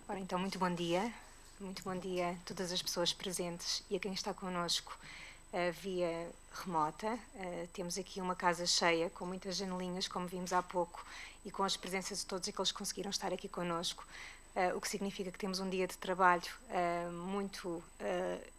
Ora, então, muito bom dia a todas as pessoas presentes e a quem está connosco via remota. Temos aqui uma casa cheia, com muitas janelinhas, como vimos há pouco, e com as presenças de todos aqueles que conseguiram estar aqui connosco, o que significa que temos um dia de trabalho muito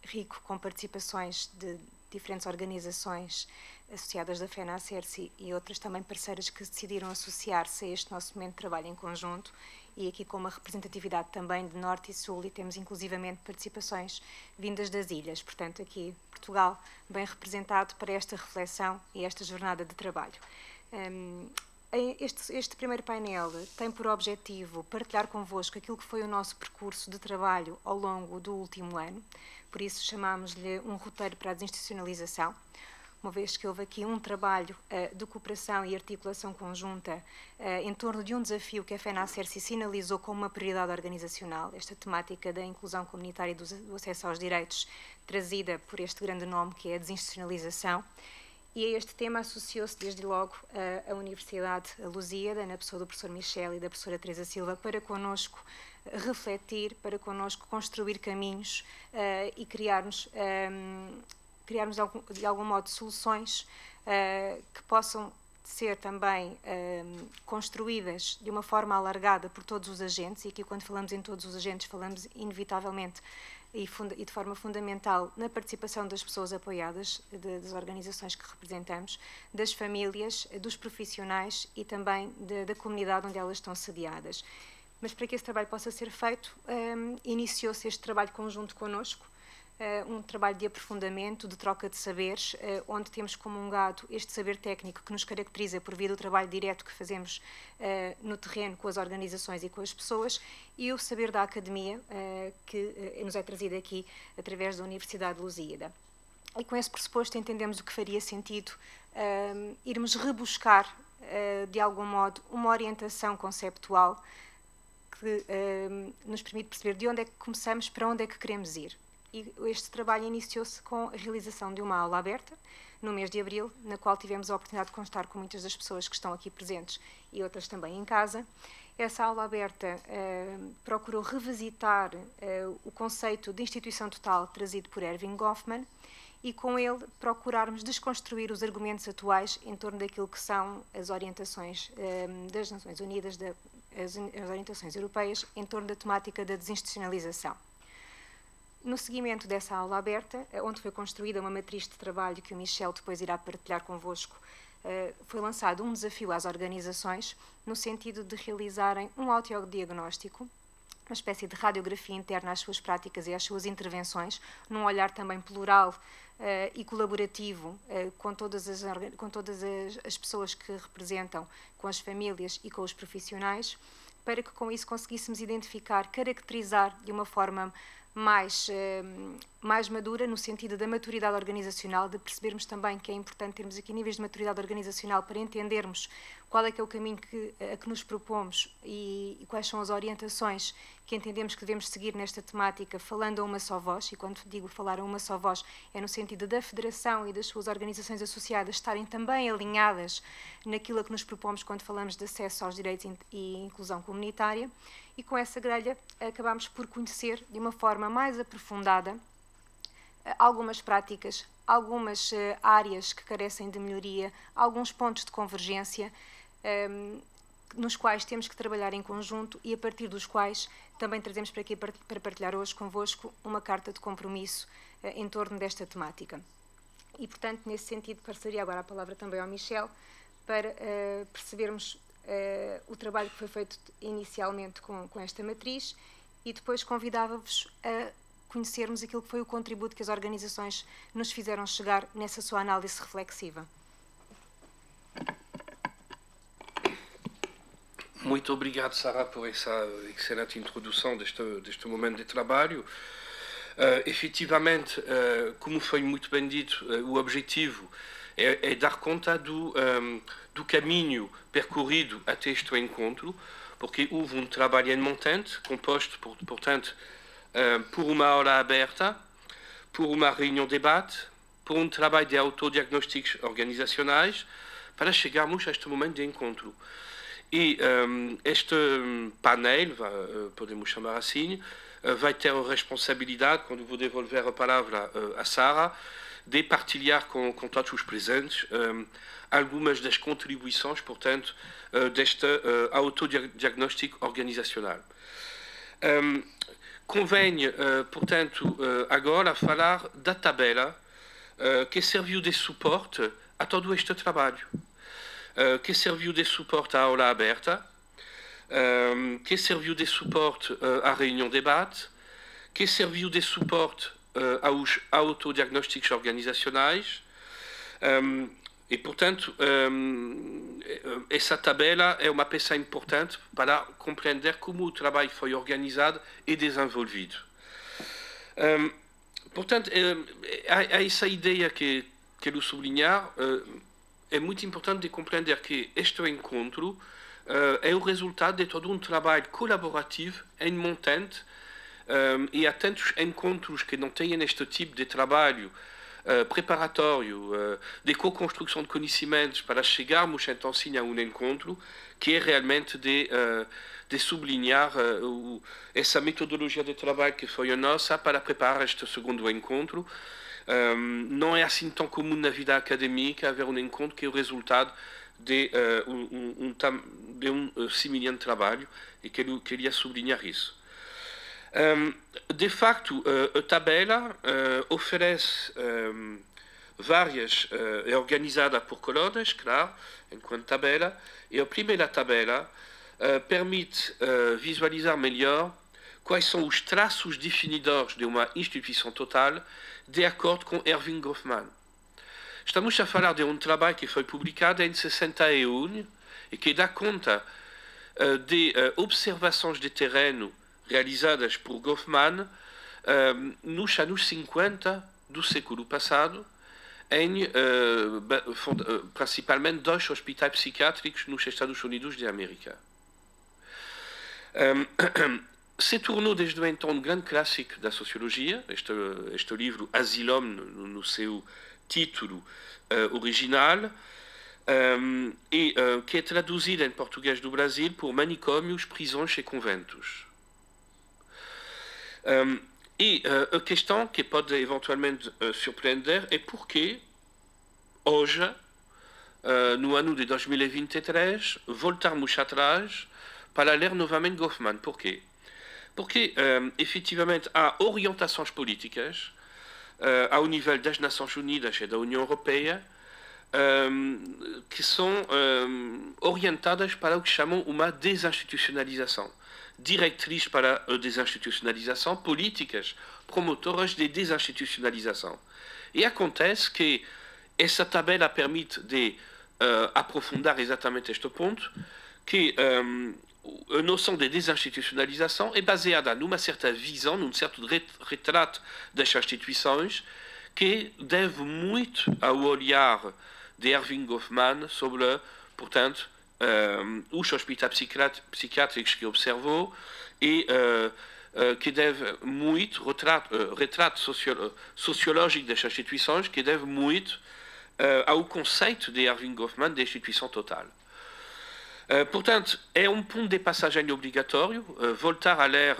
rico, com participações de diferentes organizações associadas da FENACERCI e outras também parceiras que decidiram associar-se a este nosso momento de trabalho em conjunto, e aqui com uma representatividade também de Norte e Sul, e temos inclusivamente participações vindas das ilhas. Portanto, aqui Portugal bem representado para esta reflexão e esta jornada de trabalho. Este primeiro painel tem por objetivo partilhar convosco aquilo que foi o nosso percurso de trabalho ao longo do último ano, por isso chamámos-lhe um roteiro para a desinstitucionalização, uma vez que houve aqui um trabalho de cooperação e articulação conjunta em torno de um desafio que a FENACERCI sinalizou como uma prioridade organizacional, esta temática da inclusão comunitária e do acesso aos direitos, trazida por este grande nome que é a desinstitucionalização. E a este tema associou-se desde logo a Universidade Lusíada, na pessoa do professor Michel e da professora Teresa Silva, para connosco refletir, para connosco construir caminhos e criarmos de algum modo soluções que possam ser também construídas de uma forma alargada por todos os agentes, e aqui quando falamos em todos os agentes falamos inevitavelmente e de forma fundamental na participação das pessoas apoiadas, das organizações que representamos, das famílias, dos profissionais e também da comunidade onde elas estão sediadas. Mas para que esse trabalho possa ser feito, iniciou-se este trabalho conjunto connosco, um trabalho de aprofundamento, de troca de saberes, onde temos comungado este saber técnico que nos caracteriza por via do trabalho direto que fazemos no terreno com as organizações e com as pessoas, e o saber da academia que nos é trazido aqui através da Universidade Lusíada. E com esse pressuposto entendemos o que faria sentido irmos rebuscar, de algum modo, uma orientação conceptual que nos permite perceber de onde é que começamos, para onde é que queremos ir. E este trabalho iniciou-se com a realização de uma aula aberta, no mês de abril, na qual tivemos a oportunidade de constar com muitas das pessoas que estão aqui presentes e outras também em casa. Essa aula aberta procurou revisitar o conceito de instituição total trazido por Erving Goffman, e com ele procurarmos desconstruir os argumentos atuais em torno daquilo que são as orientações das Nações Unidas, as orientações europeias, em torno da temática da desinstitucionalização. No seguimento dessa aula aberta, onde foi construída uma matriz de trabalho que o Michel depois irá partilhar convosco, foi lançado um desafio às organizações no sentido de realizarem um autodiagnóstico, uma espécie de radiografia interna às suas práticas e às suas intervenções, num olhar também plural e colaborativo com todas as pessoas que representam, com as famílias e com os profissionais, para que com isso conseguíssemos identificar, caracterizar de uma forma mais madura, no sentido da maturidade organizacional, de percebermos também que é importante termos aqui níveis de maturidade organizacional para entendermos qual é que é o caminho a que nos propomos e quais são as orientações que entendemos que devemos seguir nesta temática, falando a uma só voz. E quando digo falar a uma só voz, é no sentido da Federação e das suas organizações associadas estarem também alinhadas naquilo a que nos propomos quando falamos de acesso aos direitos e inclusão comunitária. E com essa grelha acabámos por conhecer de uma forma mais aprofundada algumas práticas, algumas áreas que carecem de melhoria, alguns pontos de convergência nos quais temos que trabalhar em conjunto e a partir dos quais também trazemos para aqui para partilhar hoje convosco uma carta de compromisso em torno desta temática. E, portanto, nesse sentido, passaria agora a palavra também ao Michel para percebermos o trabalho que foi feito inicialmente com esta matriz, e depois convidava-vos a conhecermos aquilo que foi o contributo que as organizações nos fizeram chegar nessa sua análise reflexiva. Muito obrigado, Sara, por essa excelente introdução deste momento de trabalho. Efetivamente, como foi muito bem dito, o objetivo é dar conta do caminho percorrido até este encontro, porque houve um trabalho em montante, composto, portanto, por uma hora aberta, por uma reunião de debate, por um trabalho de autodiagnósticos organizacionais, para chegarmos a este momento de encontro. E este painel, podemos chamar assim, vai ter a responsabilidade, quando vou devolver a palavra a Sara, de partilhar com todos os presentes algumas das contribuições, portanto, deste autodiagnóstico organizacional. Convém, portanto, agora falar da tabela que serviu de suporte a todo este trabalho, que serviu de suporte à aula aberta, que serviu de suporte à reunião de debate, que serviu de suporte aos autodiagnósticos organizacionais. E, portanto, essa tabela é uma peça importante para compreender como o trabalho foi organizado e desenvolvido. Portanto, há essa ideia que quero sublinhar. É muito importante de compreender que este encontro é o resultado de todo um trabalho colaborativo em montante, e há tantos encontros que não têm este tipo de trabalho preparatório, de co-construção de conhecimentos para chegarmos então sim a um encontro, que é realmente de sublinhar essa metodologia de trabalho que foi a nossa para preparar este segundo encontro. Não é assim tão comum na vida académica haver um encontro que é o resultado de um semelhante trabalho, e queria sublinhar isso. De facto, a tabela oferece várias, é organizada por colunas, claro, enquanto tabela, e a primeira tabela permite visualizar melhor quais são os traços definidores de uma instituição total, de acordo com Erving Goffman. Estamos a falar de um trabalho que foi publicado em 61 e que dá conta de observações de terreno realizadas por Goffman nos anos 50 do século passado, em principalmente 2 hospitais psiquiátricos nos Estados Unidos da América. Se tornou desde então um grande clássico da sociologia, este livro Asylum, no seu título original, e que é traduzido em português do Brasil por manicômios, prisões e conventos. E a questão que pode eventualmente surpreender é porque hoje, no ano de 2023, voltarmos atrás para ler novamente Goffman. Por quê? Porque, efetivamente, há orientações políticas ao nível das Nações Unidas e da União Europeia que são orientadas para o que chamam uma desinstitucionalização. Diretriz para a desinstitucionalização, políticas promotoras de desinstitucionalização. E acontece que essa tabela permite de aprofundar exatamente este ponto, que a noção de desinstitucionalização é baseada numa certa visão, num certo retrato das instituições, que deve muito ao olhar de Erving Goffman sobre, portanto, os hospitais psiquiátricos que observou, e que deve muito, retrato sociológico das instituições, que deve muito ao conceito de Erving Goffman de instituição total. Portanto, é um ponto de passagem obrigatório voltar a ler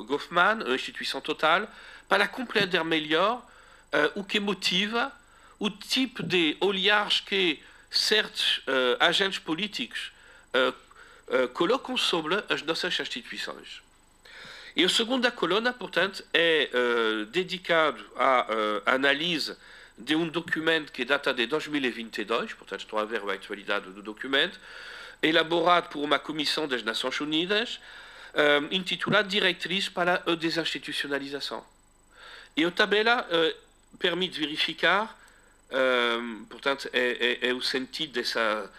Goffman, a instituição total, para compreender melhor o que motiva o tipo de olhares que certos agentes políticos colocam sobre as nossas instituições. E a segunda coluna, portanto, é dedicado à análise de um documento que data de 2022, portanto, estou a ver a atualidade do documento, elaborado por uma comissão das Nações Unidas, intitulado Diretriz para a Desinstitucionalização. E a tabela permite verificar, portanto, é o sentido dessa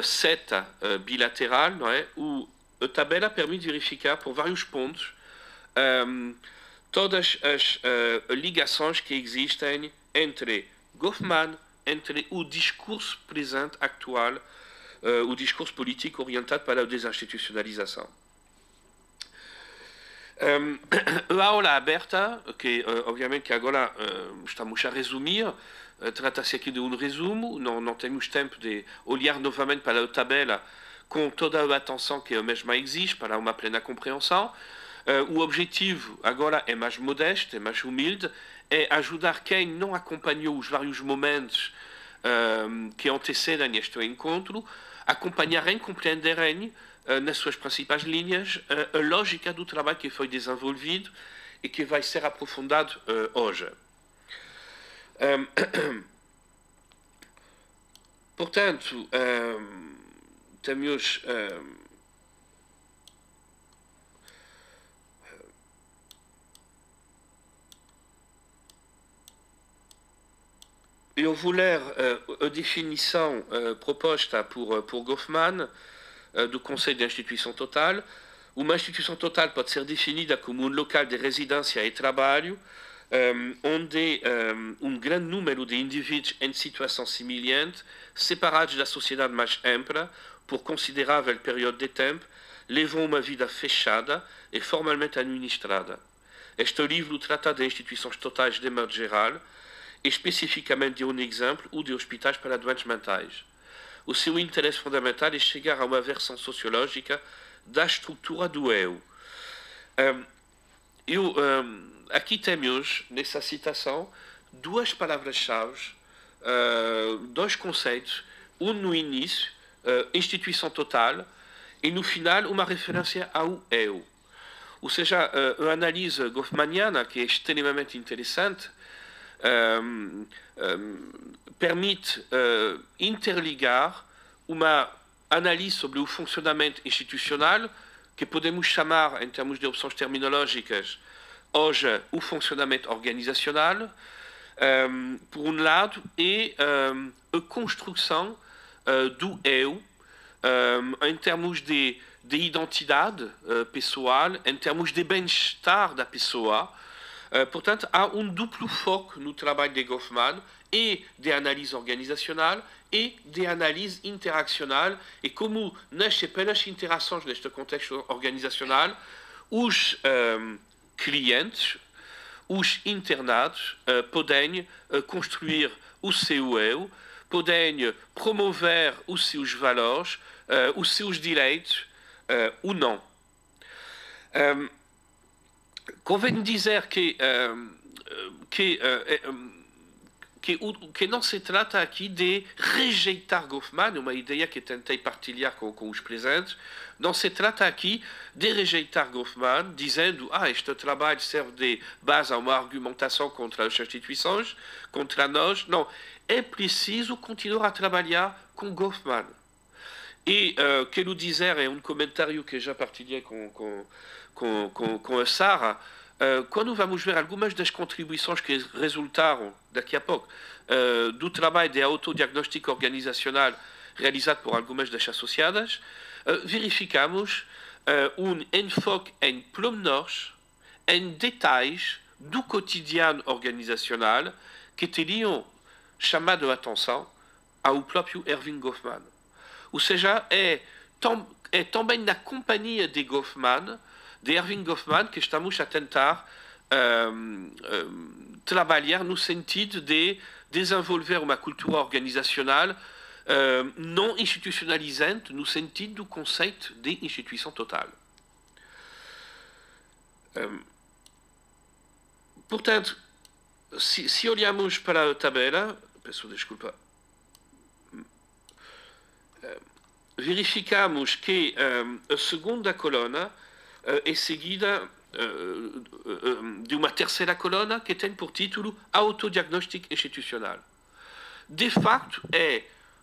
seta bilateral, não é? A tabela permite verificar por vários pontos todas as ligações que existem entre Goffman, entre o discurso presente, atual, o discurso político orientado para a desinstitucionalização. A aula aberta, que obviamente que agora estamos a resumir, trata-se aqui de um resumo, não temos tempo de olhar novamente para a tabela com toda a atenção que a mesma exige para uma plena compreensão. O objetivo agora é mais modesto, é mais humilde, é ajudar quem não acompanhou os vários momentos que antecedem este encontro, acompanharem, compreenderem nas suas principais linhas a lógica do trabalho que foi desenvolvido e que vai ser aprofundado hoje. Portanto, temos eu vou ler a definição proposta por Goffman do conceito de instituição total. Uma instituição total pode ser definida como local de residência e trabalho onde grande número de indivíduos em situação semelhante, separados da sociedade mais ampla por considerável período de tempo, levam uma vida fechada e formalmente administrada. Este livro trata de instituições totais de modo geral, especificamente de um exemplo ou de hospitais para doentes mentais. O seu interesse fundamental é chegar a uma versão sociológica da estrutura do eu. Aqui temos, nessa citação, duas palavras-chave, dois conceitos, um no início, instituição total, e no final uma referência ao eu. Ou seja, a análise goffmaniana, que é extremamente interessante, permite interligar uma análise sobre o funcionamento institucional, que podemos chamar, em termos de opções terminológicas, hoje o funcionamento organizacional, por um lado, e a construção do eu, em termos de identidade pessoal, em termos de bem-estar da pessoa. Portanto, há um duplo foco no trabalho de Goffman, e de análise organizacional e de análise interacional, e como nasce pelas interações neste contexto organizacional, os clientes, os internados podem construir o seu eu, podem promover os seus valores, os seus direitos ou não. Convém dizer que não se trata aqui de rejeitar Goffman, uma ideia que tentei partilhar com os presentes. Não se trata aqui de rejeitar Goffman, dizendo este trabalho serve de base a uma argumentação contra as instituições, contra nós. Não, é preciso continuar a trabalhar com Goffman. E quero dizer, é um comentário que já partilhei com a Sara, quando vamos ver algumas das contribuições que resultaram, daqui a pouco, do trabalho de autodiagnóstico organizacional realizado por algumas das associadas, verificamos um enfoque em pormenores, em detalhes do cotidiano organizacional que teriam chamado a atenção ao próprio Erving Goffman. Ou seja, é também na companhia de Goffman, de Erving Goffman, que estamos a tentar trabalhar no sentido de desenvolver uma cultura organizacional não institucionalizante, no sentido do conceito de instituição total. Portanto, se olhamos para a tabela, peço desculpa, verificamos que a segunda coluna é seguida de uma terceira coluna que tem por título Autodiagnóstico Institucional. De facto,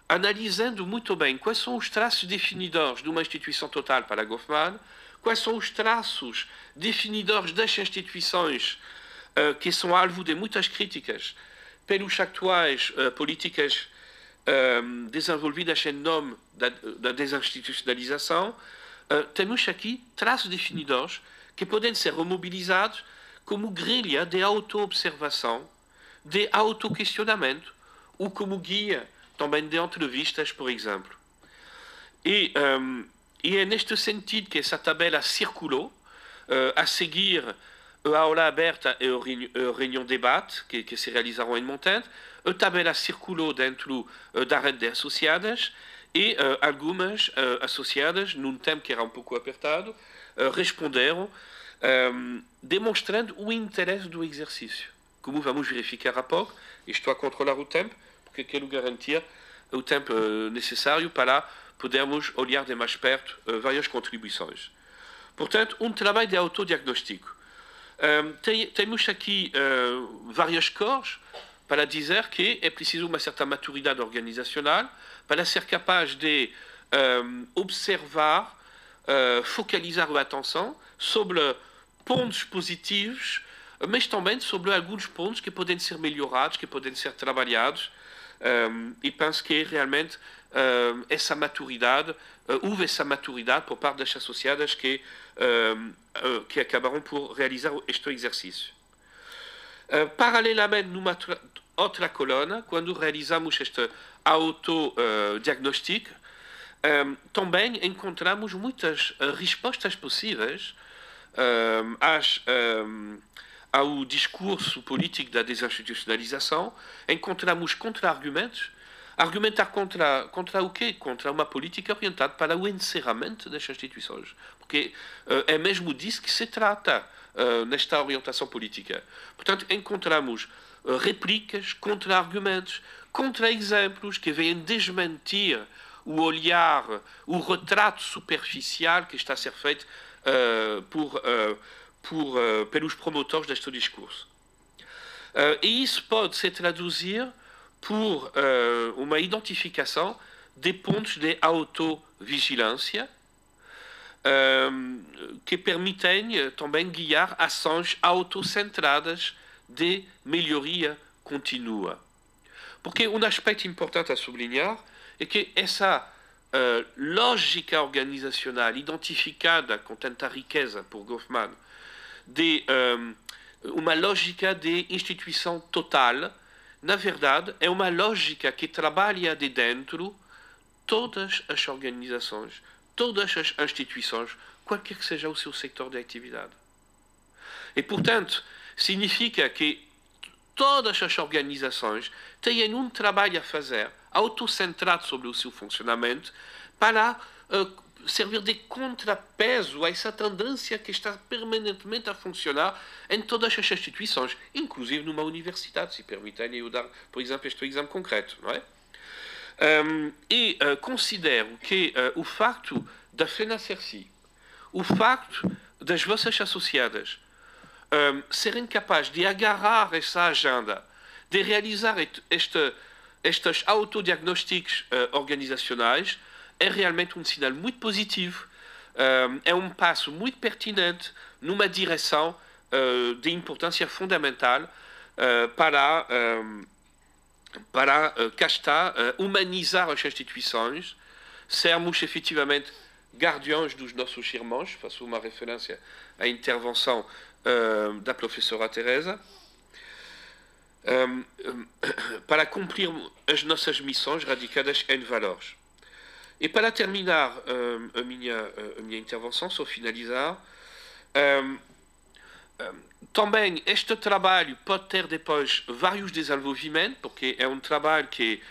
analisando muito bem quais são os traços definidores de uma instituição total para Goffman, quais são os traços definidores das instituições que são alvo de muitas críticas pelos atuais políticas desenvolvidas em nome da desinstitucionalização. Temos aqui traços definidores que podem ser remobilizados como grelha de auto-observação, de auto-questionamento, ou como guia também de entrevistas, por exemplo. E é neste sentido que essa tabela circulou, a seguir a aula aberta e a reunião de debate que se realizaram em montante. A tabela circulou dentro da rede de associadas e algumas associadas, num tempo que era um pouco apertado, responderam demonstrando o interesse do exercício. Como vamos verificar a pouco, estou a controlar o tempo, porque quero garantir o tempo necessário para podermos olhar de mais perto várias contribuições. Portanto, um trabalho de autodiagnóstico. Temos aqui várias cores para dizer que é preciso uma certa maturidade organizacional para ser capaz de observar, focalizar a atenção sobre pontos positivos, mas também sobre alguns pontos que podem ser melhorados, que podem ser trabalhados, e penso que realmente essa maturidade, houve essa maturidade por parte das associadas que acabaram por realizar este exercício. Paralelamente, numa outra coluna, quando realizamos este autodiagnóstico, também encontramos muitas respostas possíveis ao discurso político da desinstitucionalização. Encontramos contra-argumentos. Argumentar contra o quê? Contra uma política orientada para o encerramento das instituições. Porque é mesmo disso que se trata nesta orientação política. Portanto, encontramos réplicas, contra-argumentos, contra-exemplos que vêm desmentir o olhar, o retrato superficial que está a ser feito pelos promotores deste discurso. E isso pode se traduzir por uma identificação de pontos de autovigilância que permitem também guiar ações autocentradas de melhoria contínua. Porque um aspecto importante a sublinhar é que essa lógica organizacional identificada com tanta riqueza por Goffman, de uma lógica de instituição total, na verdade, é uma lógica que trabalha de dentro todas as organizações, todas as instituições, qualquer que seja o seu setor de atividade. E, portanto, significa que todas as organizações têm um trabalho a fazer, autocentrado sobre o seu funcionamento, para servir de contrapeso a essa tendência que está permanentemente a funcionar em todas as instituições, inclusive numa universidade, se permitem eu dar, por exemplo, este exemplo concreto, não é? Considero que o facto da FENACERCI, o facto das vossas associadas serem capazes de agarrar essa agenda, de realizar estes autodiagnósticos organizacionais, é realmente um sinal muito positivo, é um passo muito pertinente numa direção de importância fundamental para cá está, humanizar as instituições, sermos efetivamente guardiões dos nossos irmãos, faço uma referência à intervenção da professora Teresa, para cumprir as nossas missões radicadas em valores. E para terminar a minha intervenção, só finalizar, também este trabalho pode ter depois vários desenvolvimentos, porque é um trabalho que,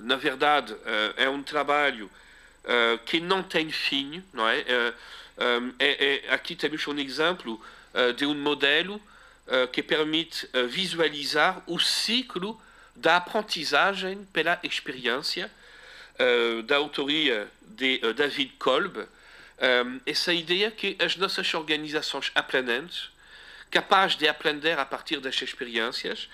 na verdade, é um trabalho que não tem fim, não é? Aqui temos um exemplo de um modelo que permite visualizar o ciclo da aprendizagem pela experiência, da autoria de David Kolb, essa ideia que as nossas organizações aprendentes, capazes de aprender a partir das experiências,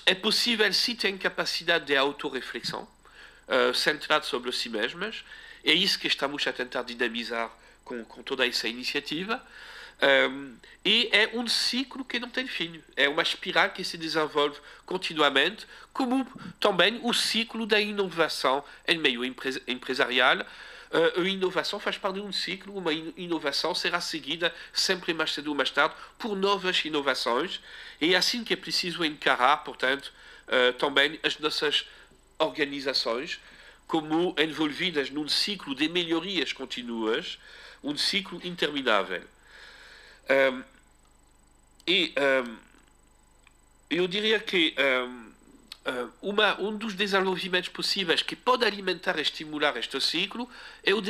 é possível se têm capacidade de autorreflexão, centrada sobre si mesmas. É isso que estamos a tentar dinamizar com toda essa iniciativa. E é um ciclo que não tem fim. É uma espiral que se desenvolve continuamente, como também o ciclo da inovação em meio empresarial. A inovação faz parte de um ciclo, uma inovação será seguida sempre mais cedo ou mais tarde por novas inovações, e é assim que é preciso encarar, portanto, também as nossas organizações como envolvidas num ciclo de melhorias contínuas, um ciclo interminável. Eu diria que dos desenvolvimentos possíveis que pode alimentar e estimular este ciclo é o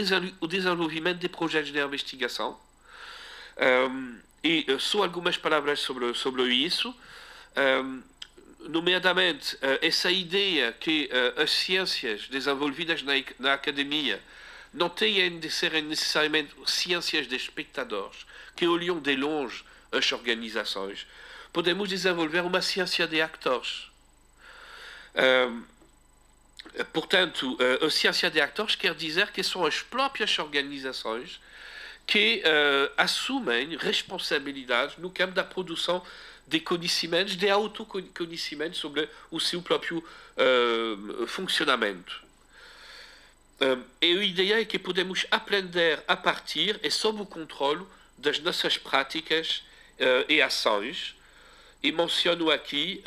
desenvolvimento de projetos de investigação. E só algumas palavras sobre isso. Nomeadamente, essa ideia que as ciências desenvolvidas na academia não têm de ser necessariamente ciências de espectadores, que olham de longe as organizações. Podemos desenvolver uma ciência de atores. Portanto, a ciência de atores quer dizer que são as próprias organizações que assumem responsabilidades no campo da produção de conhecimentos, de autoconhecimento sobre o seu próprio funcionamento. E a ideia é que podemos aprender a partir e sob o controle das nossas práticas e ações. E menciono aqui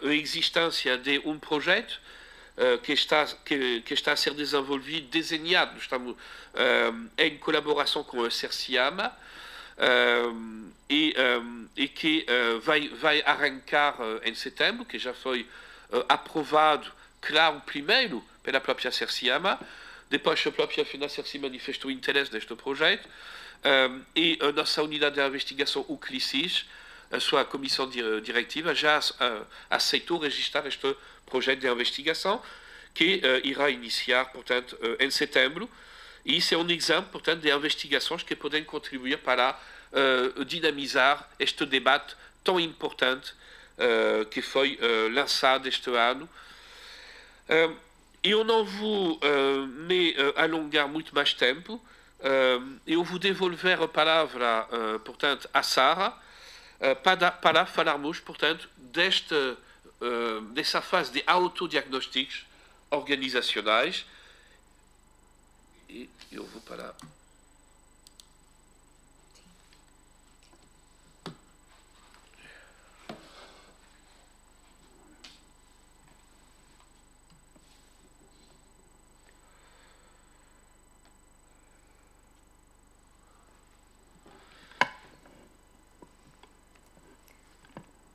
a existência de um projeto que está a ser desenvolvido, desenhado, estamos em colaboração com a CERCIAMA, e que vai arrancar em setembro, que já foi aprovado, claro, primeiro pela própria CERCIAMA, depois a própria FENACER se manifestou interesse neste projeto, e a nossa unidade de investigação, o CLICIS, a sua comissão diretiva, já aceitou registrar este projeto de investigação, que irá iniciar, portanto, em setembro. E isso é um exemplo, portanto, de investigações que podem contribuir para dinamizar este debate tão importante que foi lançado este ano. Eu não vou me alongar muito mais tempo. Eu vou devolver a palavra, portanto, a Sara, para falarmos, portanto, dessa fase de autodiagnósticos organizacionais. E eu vou parar.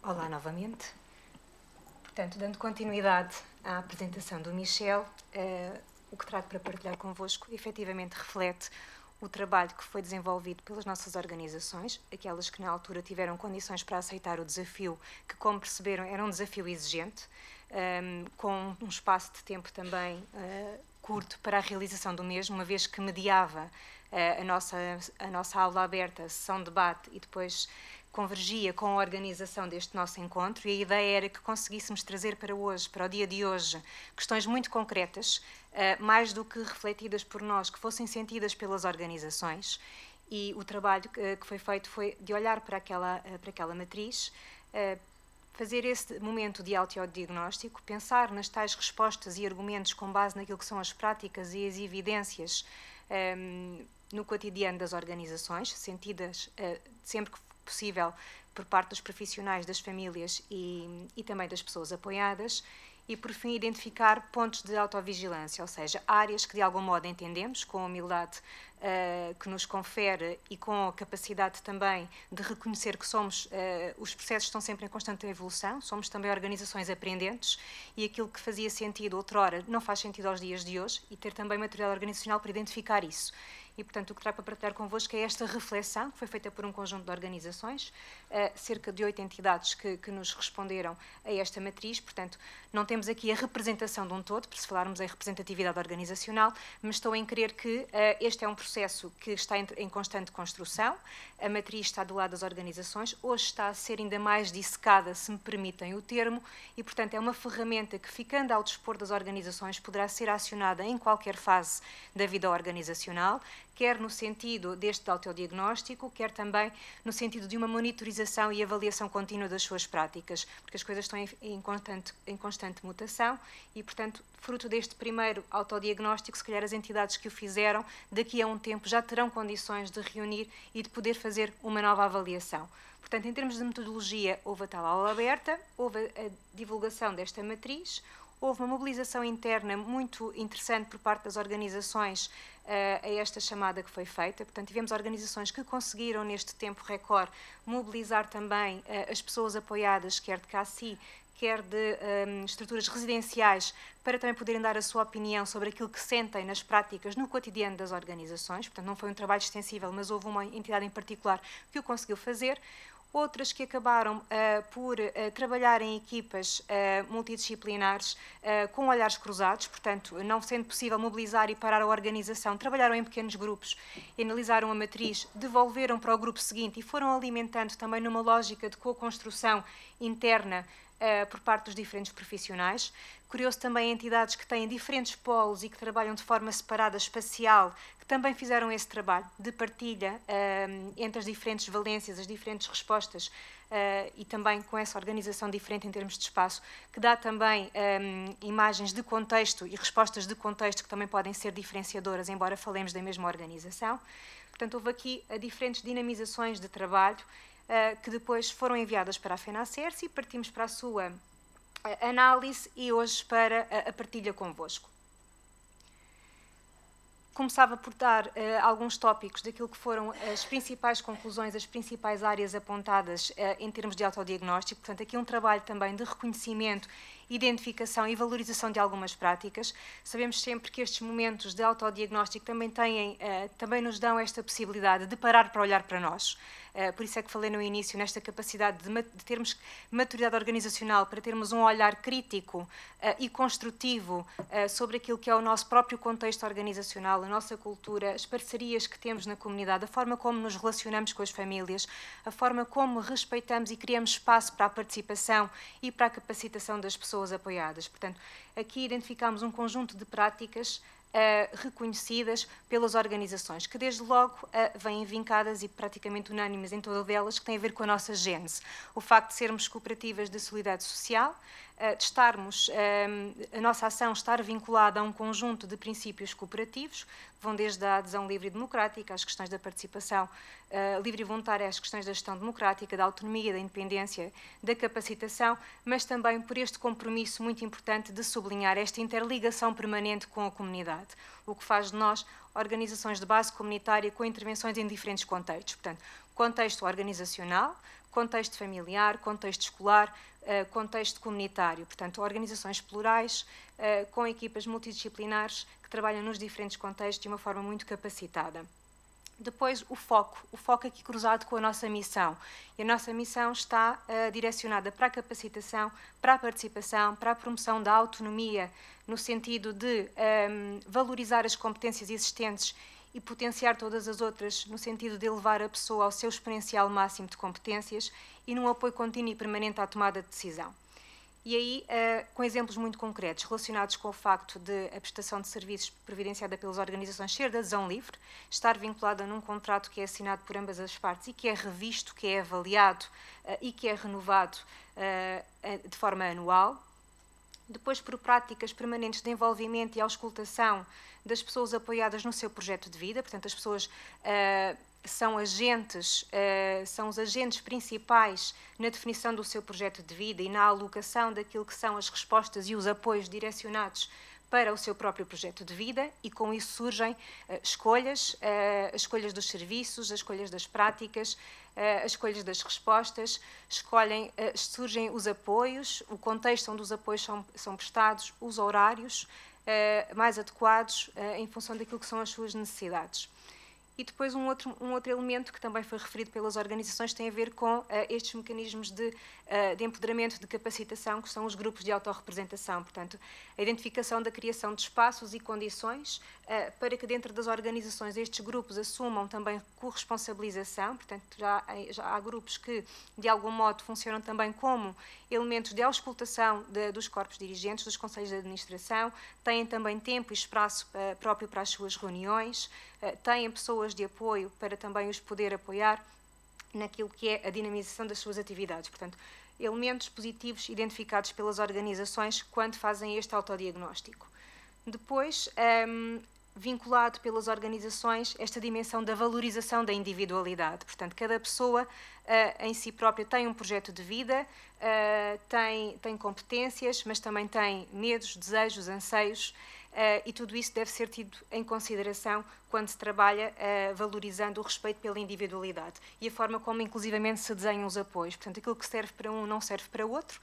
Olá novamente. Portanto, dando continuidade à apresentação do Michel, o que trago para partilhar convosco efetivamente reflete o trabalho que foi desenvolvido pelas nossas organizações, aquelas que na altura tiveram condições para aceitar o desafio, que, como perceberam, era um desafio exigente, com um espaço de tempo também curto para a realização do mesmo, uma vez que mediava a nossa aula aberta, sessão de debate e depois convergia com a organização deste nosso encontro, e a ideia era que conseguíssemos trazer para hoje, para o dia de hoje, questões muito concretas, mais do que refletidas por nós, que fossem sentidas pelas organizações, e o trabalho que foi feito foi de olhar para aquela matriz, fazer esse momento de autodiagnóstico, pensar nas tais respostas e argumentos com base naquilo que são as práticas e as evidências no cotidiano das organizações, sentidas sempre que possível por parte dos profissionais, das famílias e também das pessoas apoiadas, e por fim identificar pontos de autovigilância, ou seja, áreas que de algum modo entendemos, com a humildade que nos confere e com a capacidade também de reconhecer que os processos estão sempre em constante evolução, somos também organizações aprendentes, e aquilo que fazia sentido outrora não faz sentido aos dias de hoje, e ter também material organizacional para identificar isso. E, portanto, o que trago para partilhar convosco é esta reflexão, que foi feita por um conjunto de organizações, cerca de 8 entidades que nos responderam a esta matriz. Portanto, não temos aqui a representação de um todo, por se falarmos em representatividade organizacional, mas estou em crer que este é um processo que está em constante construção. A matriz está do lado das organizações, hoje está a ser ainda mais dissecada, se me permitem o termo, e, portanto, é uma ferramenta que, ficando ao dispor das organizações, poderá ser acionada em qualquer fase da vida organizacional, quer no sentido deste autodiagnóstico, quer também no sentido de uma monitorização e avaliação contínua das suas práticas, porque as coisas estão em constante mutação e, portanto, fruto deste primeiro autodiagnóstico, se calhar as entidades que o fizeram, daqui a um tempo já terão condições de reunir e de poder fazer uma nova avaliação. Portanto, em termos de metodologia, houve a tal aula aberta, houve a divulgação desta matriz, houve uma mobilização interna muito interessante por parte das organizações a esta chamada que foi feita. Portanto, tivemos organizações que conseguiram, neste tempo recorde, mobilizar também as pessoas apoiadas, quer de CACI, quer de estruturas residenciais, para também poderem dar a sua opinião sobre aquilo que sentem nas práticas no cotidiano das organizações. Portanto, não foi um trabalho extensível, mas houve uma entidade em particular que o conseguiu fazer. Outras que acabaram por trabalhar em equipas multidisciplinares com olhares cruzados, portanto, não sendo possível mobilizar e parar a organização, trabalharam em pequenos grupos, analisaram a matriz, devolveram para o grupo seguinte e foram alimentando também numa lógica de co-construção interna por parte dos diferentes profissionais. Curioso também entidades que têm diferentes polos e que trabalham de forma separada, espacial, que também fizeram esse trabalho de partilha entre as diferentes valências, as diferentes respostas e também com essa organização diferente em termos de espaço, que dá também imagens de contexto e respostas de contexto que também podem ser diferenciadoras, embora falemos da mesma organização. Portanto, houve aqui diferentes dinamizações de trabalho que depois foram enviadas para a FENACERS e partimos para a sua análise e hoje para a partilha convosco. Começava por dar alguns tópicos daquilo que foram as principais conclusões, as principais áreas apontadas em termos de autodiagnóstico. Portanto, aqui um trabalho também de reconhecimento, identificação e valorização de algumas práticas. Sabemos sempre que estes momentos de autodiagnóstico também nos dão esta possibilidade de parar para olhar para nós. Por isso é que falei no início nesta capacidade de termos maturidade organizacional para termos um olhar crítico e construtivo sobre aquilo que é o nosso próprio contexto organizacional, a nossa cultura, as parcerias que temos na comunidade, a forma como nos relacionamos com as famílias, a forma como respeitamos e criamos espaço para a participação e para a capacitação das pessoas apoiadas. Portanto, aqui identificamos um conjunto de práticas reconhecidas pelas organizações, que desde logo vêm vincadas e praticamente unânimes em todas elas, que têm a ver com a nossa gênese. O facto de sermos cooperativas de solidariedade social, de estarmos, a nossa ação estar vinculada a um conjunto de princípios cooperativos, que vão desde a adesão livre e democrática, às questões da participação livre e voluntária, às questões da gestão democrática, da autonomia, da independência, da capacitação, mas também por este compromisso muito importante de sublinhar esta interligação permanente com a comunidade, o que faz de nós organizações de base comunitária com intervenções em diferentes contextos. Portanto, contexto organizacional, contexto familiar, contexto escolar, contexto comunitário. Portanto, organizações plurais, com equipas multidisciplinares que trabalham nos diferentes contextos de uma forma muito capacitada. Depois, o foco aqui cruzado com a nossa missão. E a nossa missão está direcionada para a capacitação, para a participação, para a promoção da autonomia, no sentido de valorizar as competências existentes e potenciar todas as outras, no sentido de elevar a pessoa ao seu exponencial máximo de competências e num apoio contínuo e permanente à tomada de decisão. E aí, com exemplos muito concretos relacionados com o facto de a prestação de serviços providenciada pelas organizações ser de adesão livre, estar vinculada num contrato que é assinado por ambas as partes e que é revisto, que é avaliado e que é renovado de forma anual. Depois, por práticas permanentes de envolvimento e auscultação das pessoas apoiadas no seu projeto de vida, portanto, as pessoas são os agentes principais na definição do seu projeto de vida e na alocação daquilo que são as respostas e os apoios direcionados para o seu próprio projeto de vida, e com isso surgem escolhas, as escolhas dos serviços, as escolhas das práticas, as escolhas das respostas, surgem os apoios, o contexto onde os apoios são prestados, os horários mais adequados em função daquilo que são as suas necessidades. E depois um outro elemento que também foi referido pelas organizações tem a ver com estes mecanismos de empoderamento, de capacitação, que são os grupos de autorrepresentação. Portanto, a identificação da criação de espaços e condições para que dentro das organizações estes grupos assumam também corresponsabilização. Portanto, já há grupos que, de algum modo, funcionam também como elementos de auscultação dos corpos dirigentes, dos conselhos de administração, têm também tempo e espaço próprio para as suas reuniões, têm pessoas de apoio para também os poder apoiar naquilo que é a dinamização das suas atividades. Portanto, elementos positivos identificados pelas organizações quando fazem este autodiagnóstico. Depois, vinculado pelas organizações esta dimensão da valorização da individualidade. Portanto, cada pessoa em si própria tem um projeto de vida, tem competências, mas também tem medos, desejos, anseios, e tudo isso deve ser tido em consideração quando se trabalha valorizando o respeito pela individualidade e a forma como inclusivamente se desenham os apoios. Portanto, aquilo que serve para um não serve para outro,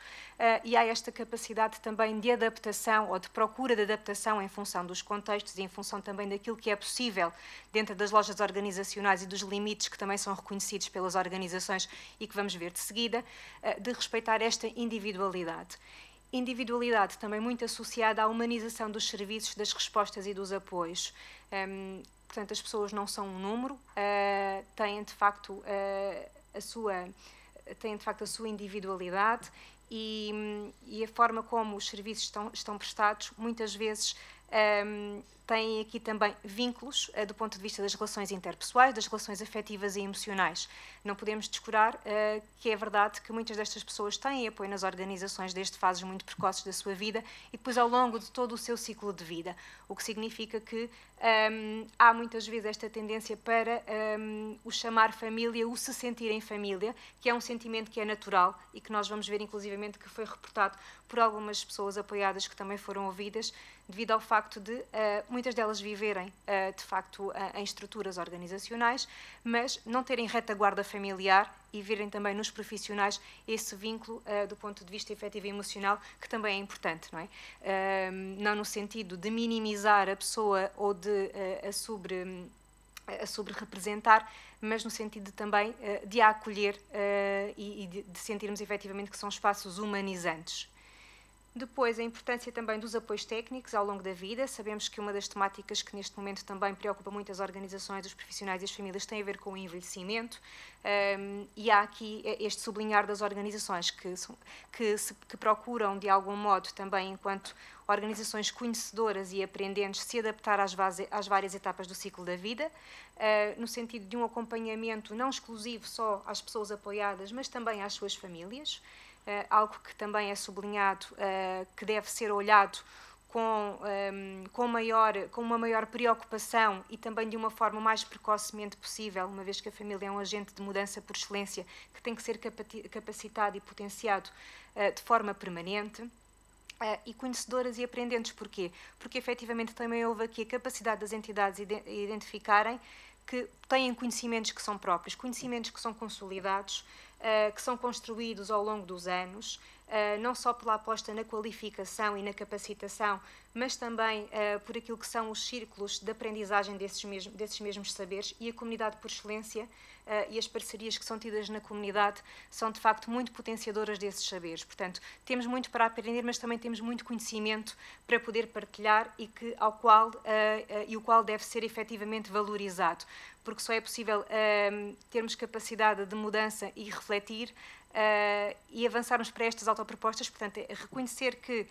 e há esta capacidade também de adaptação ou de procura de adaptação em função dos contextos e em função também daquilo que é possível dentro das lojas organizacionais e dos limites que também são reconhecidos pelas organizações e que vamos ver de seguida, de respeitar esta individualidade. Individualidade também muito associada à humanização dos serviços, das respostas e dos apoios. Portanto, as pessoas não são um número, têm de facto a sua individualidade e a forma como os serviços estão prestados muitas vezes têm aqui também vínculos do ponto de vista das relações interpessoais, das relações afetivas e emocionais. Não podemos descurar que é verdade que muitas destas pessoas têm apoio nas organizações desde fases muito precoces da sua vida e depois ao longo de todo o seu ciclo de vida, o que significa que há muitas vezes esta tendência para o chamar família, o se sentir em família, que é um sentimento que é natural e que nós vamos ver inclusivamente que foi reportado por algumas pessoas apoiadas que também foram ouvidas, devido ao facto de muitas delas viverem, de facto, em estruturas organizacionais, mas não terem retaguarda familiar e verem também nos profissionais esse vínculo do ponto de vista efetivo e emocional, que também é importante, não é? Não no sentido de minimizar a pessoa ou de a sobre-representar, mas no sentido de, também de a acolher e de sentirmos efetivamente que são espaços humanizantes. Depois, a importância também dos apoios técnicos ao longo da vida. Sabemos que uma das temáticas que neste momento também preocupa muitas organizações, os profissionais e as famílias tem a ver com o envelhecimento, e há aqui este sublinhar das organizações que procuram, de algum modo, também enquanto organizações conhecedoras e aprendentes, se adaptar às várias etapas do ciclo da vida, no sentido de um acompanhamento não exclusivo só às pessoas apoiadas, mas também às suas famílias. Algo que também é sublinhado, que deve ser olhado com uma maior preocupação e também de uma forma mais precocemente possível, uma vez que a família é um agente de mudança por excelência que tem que ser capacitado e potenciado de forma permanente. E conhecedoras e aprendentes. Porquê? Porque efetivamente também houve aqui a capacidade das entidades identificarem que têm conhecimentos que são próprios, conhecimentos que são consolidados, que são construídos ao longo dos anos, não só pela aposta na qualificação e na capacitação, mas também por aquilo que são os círculos de aprendizagem desses mesmos saberes, e a comunidade por excelência e as parcerias que são tidas na comunidade são de facto muito potenciadoras desses saberes. Portanto, temos muito para aprender, mas também temos muito conhecimento para poder partilhar e o qual deve ser efetivamente valorizado, porque só é possível termos capacidade de mudança e refletir e avançarmos para estas autopropostas. Portanto, é reconhecer que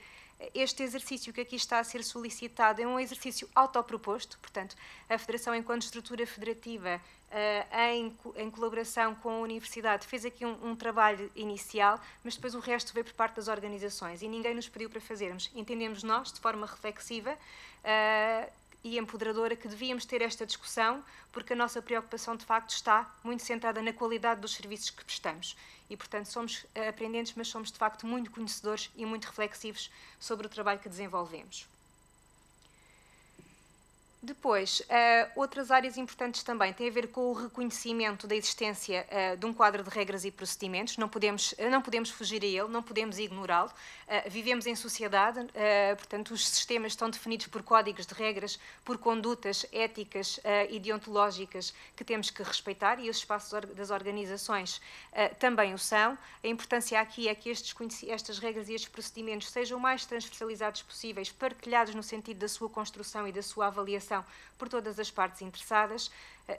este exercício que aqui está a ser solicitado é um exercício autoproposto. Portanto, a Federação, enquanto estrutura federativa, em colaboração com a Universidade, fez aqui um trabalho inicial, mas depois o resto veio por parte das organizações e ninguém nos pediu para fazermos. Entendemos nós, de forma reflexiva e empoderadora, que devíamos ter esta discussão, porque a nossa preocupação, de facto, está muito centrada na qualidade dos serviços que prestamos. E, portanto, somos aprendentes, mas somos, de facto, muito conhecedores e muito reflexivos sobre o trabalho que desenvolvemos. Depois, outras áreas importantes também têm a ver com o reconhecimento da existência de um quadro de regras e procedimentos. Não podemos fugir a ele, não podemos ignorá-lo. Vivemos em sociedade, portanto, os sistemas estão definidos por códigos de regras, por condutas éticas e deontológicas que temos que respeitar, e os espaços das organizações também o são. A importância aqui é que estas regras e estes procedimentos sejam o mais transversalizados possíveis, partilhados no sentido da sua construção e da sua avaliação por todas as partes interessadas,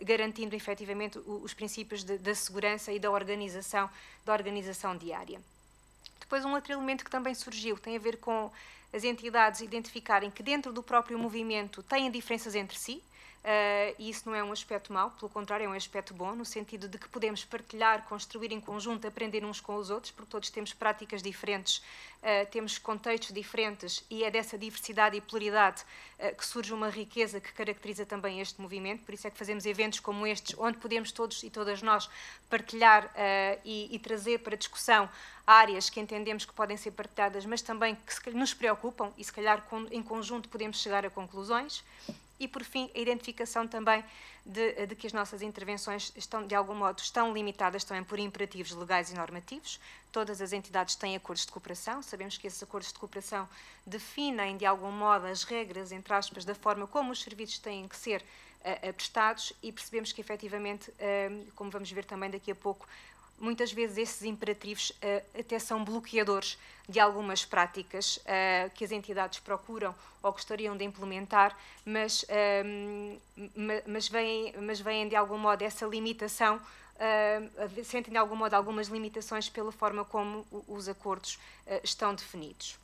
garantindo efetivamente os princípios da segurança e da organização diária. Depois, um outro elemento que também surgiu tem a ver com as entidades identificarem que dentro do próprio movimento têm diferenças entre si, e isso não é um aspecto mau, pelo contrário, é um aspecto bom, no sentido de que podemos partilhar, construir em conjunto, aprender uns com os outros, porque todos temos práticas diferentes, temos contextos diferentes, e é dessa diversidade e pluralidade que surge uma riqueza que caracteriza também este movimento. Por isso é que fazemos eventos como estes, onde podemos todos e todas nós partilhar e trazer para discussão áreas que entendemos que podem ser partilhadas, mas também que nos preocupam, e se calhar em conjunto podemos chegar a conclusões. E, por fim, a identificação também de que as nossas intervenções estão, de algum modo, estão limitadas também por imperativos legais e normativos. Todas as entidades têm acordos de cooperação. Sabemos que esses acordos de cooperação definem, de algum modo, as regras, entre aspas, da forma como os serviços têm que ser prestados, e percebemos que, efetivamente, como vamos ver também daqui a pouco, muitas vezes esses imperativos até são bloqueadores de algumas práticas que as entidades procuram ou gostariam de implementar, mas veem de algum modo essa limitação, sentem de algum modo algumas limitações pela forma como os acordos estão definidos.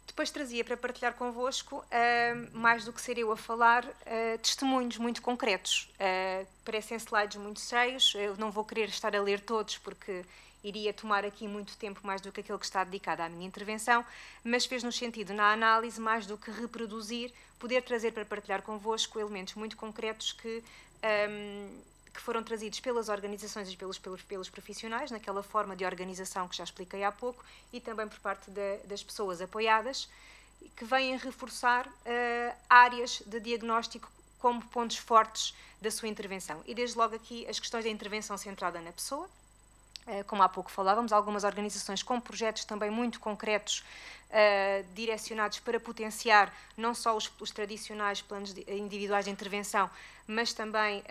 Depois trazia para partilhar convosco, mais do que ser eu a falar, testemunhos muito concretos. Parecem slides muito cheios, eu não vou querer estar a ler todos, porque iria tomar aqui muito tempo mais do que aquele que está dedicado à minha intervenção, mas fez-nos sentido, na análise, mais do que reproduzir, poder trazer para partilhar convosco elementos muito concretos que foram trazidos pelas organizações e pelos profissionais, naquela forma de organização que já expliquei há pouco, e também por parte das pessoas apoiadas, que vêm reforçar áreas de diagnóstico como pontos fortes da sua intervenção. E desde logo aqui as questões da intervenção centrada na pessoa, como há pouco falávamos, algumas organizações com projetos também muito concretos, direcionados para potenciar não só os tradicionais planos individuais de intervenção, mas também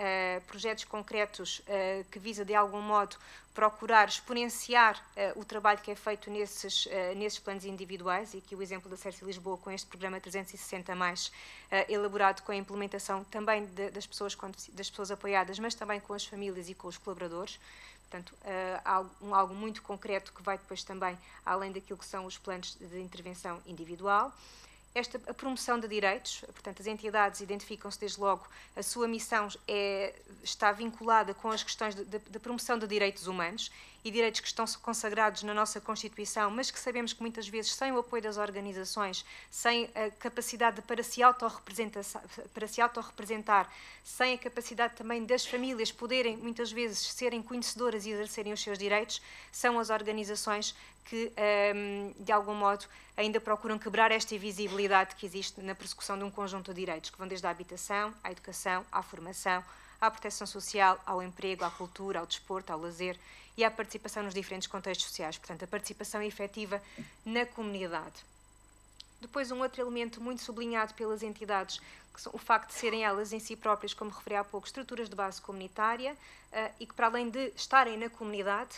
projetos concretos que visa, de algum modo, procurar exponenciar o trabalho que é feito nesses planos individuais, e aqui o exemplo da CERSI Lisboa com este programa 360+, elaborado com a implementação também das pessoas apoiadas, mas também com as famílias e com os colaboradores. Portanto, algo muito concreto que vai depois também além daquilo que são os planos de intervenção individual. A promoção de direitos, portanto, as entidades identificam-se desde logo, a sua missão está vinculada com as questões de promoção de direitos humanos e direitos que estão consagrados na nossa Constituição, mas que sabemos que muitas vezes, sem o apoio das organizações, sem a capacidade para se autorrepresentar, sem a capacidade também das famílias poderem, muitas vezes, serem conhecedoras e exercerem os seus direitos, são as organizações que, de algum modo, ainda procuram quebrar esta invisibilidade que existe na persecução de um conjunto de direitos, que vão desde a habitação, à educação, à formação, à proteção social, ao emprego, à cultura, ao desporto, ao lazer e à participação nos diferentes contextos sociais. Portanto, a participação efetiva na comunidade. Depois, um outro elemento muito sublinhado pelas entidades, que são o facto de serem elas em si próprias, como referi há pouco, estruturas de base comunitária, e que, para além de estarem na comunidade,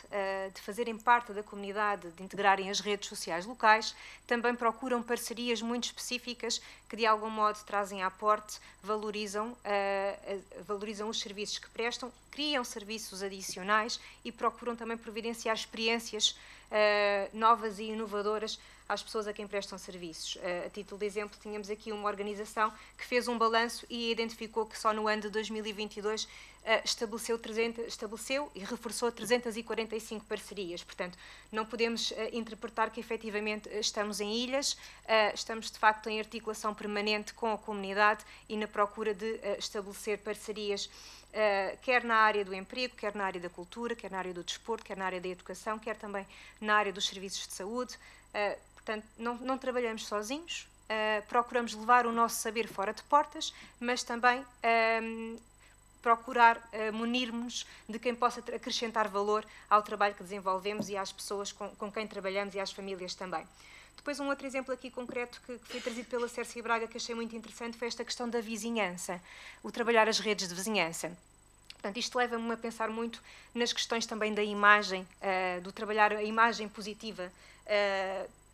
de fazerem parte da comunidade, de integrarem as redes sociais locais, também procuram parcerias muito específicas que, de algum modo, trazem a aporte, valorizam os serviços que prestam, criam serviços adicionais e procuram também providenciar experiências novas e inovadoras às pessoas a quem prestam serviços. A título de exemplo, tínhamos aqui uma organização que fez um balanço e identificou que só no ano de 2022 estabeleceu e reforçou 345 parcerias. Portanto, não podemos interpretar que efetivamente estamos em ilhas, estamos de facto em articulação permanente com a comunidade e na procura de estabelecer parcerias, quer na área do emprego, quer na área da cultura, quer na área do desporto, quer na área da educação, quer também na área dos serviços de saúde. Portanto, não trabalhamos sozinhos, procuramos levar o nosso saber fora de portas, mas também procurar munir-nos de quem possa acrescentar valor ao trabalho que desenvolvemos e às pessoas com quem trabalhamos e às famílias também. Depois, um outro exemplo aqui concreto que foi trazido pela CERSI Braga, que achei muito interessante, foi esta questão da vizinhança, o trabalhar as redes de vizinhança. Portanto, isto leva-me a pensar muito nas questões também da imagem, do trabalhar a imagem positiva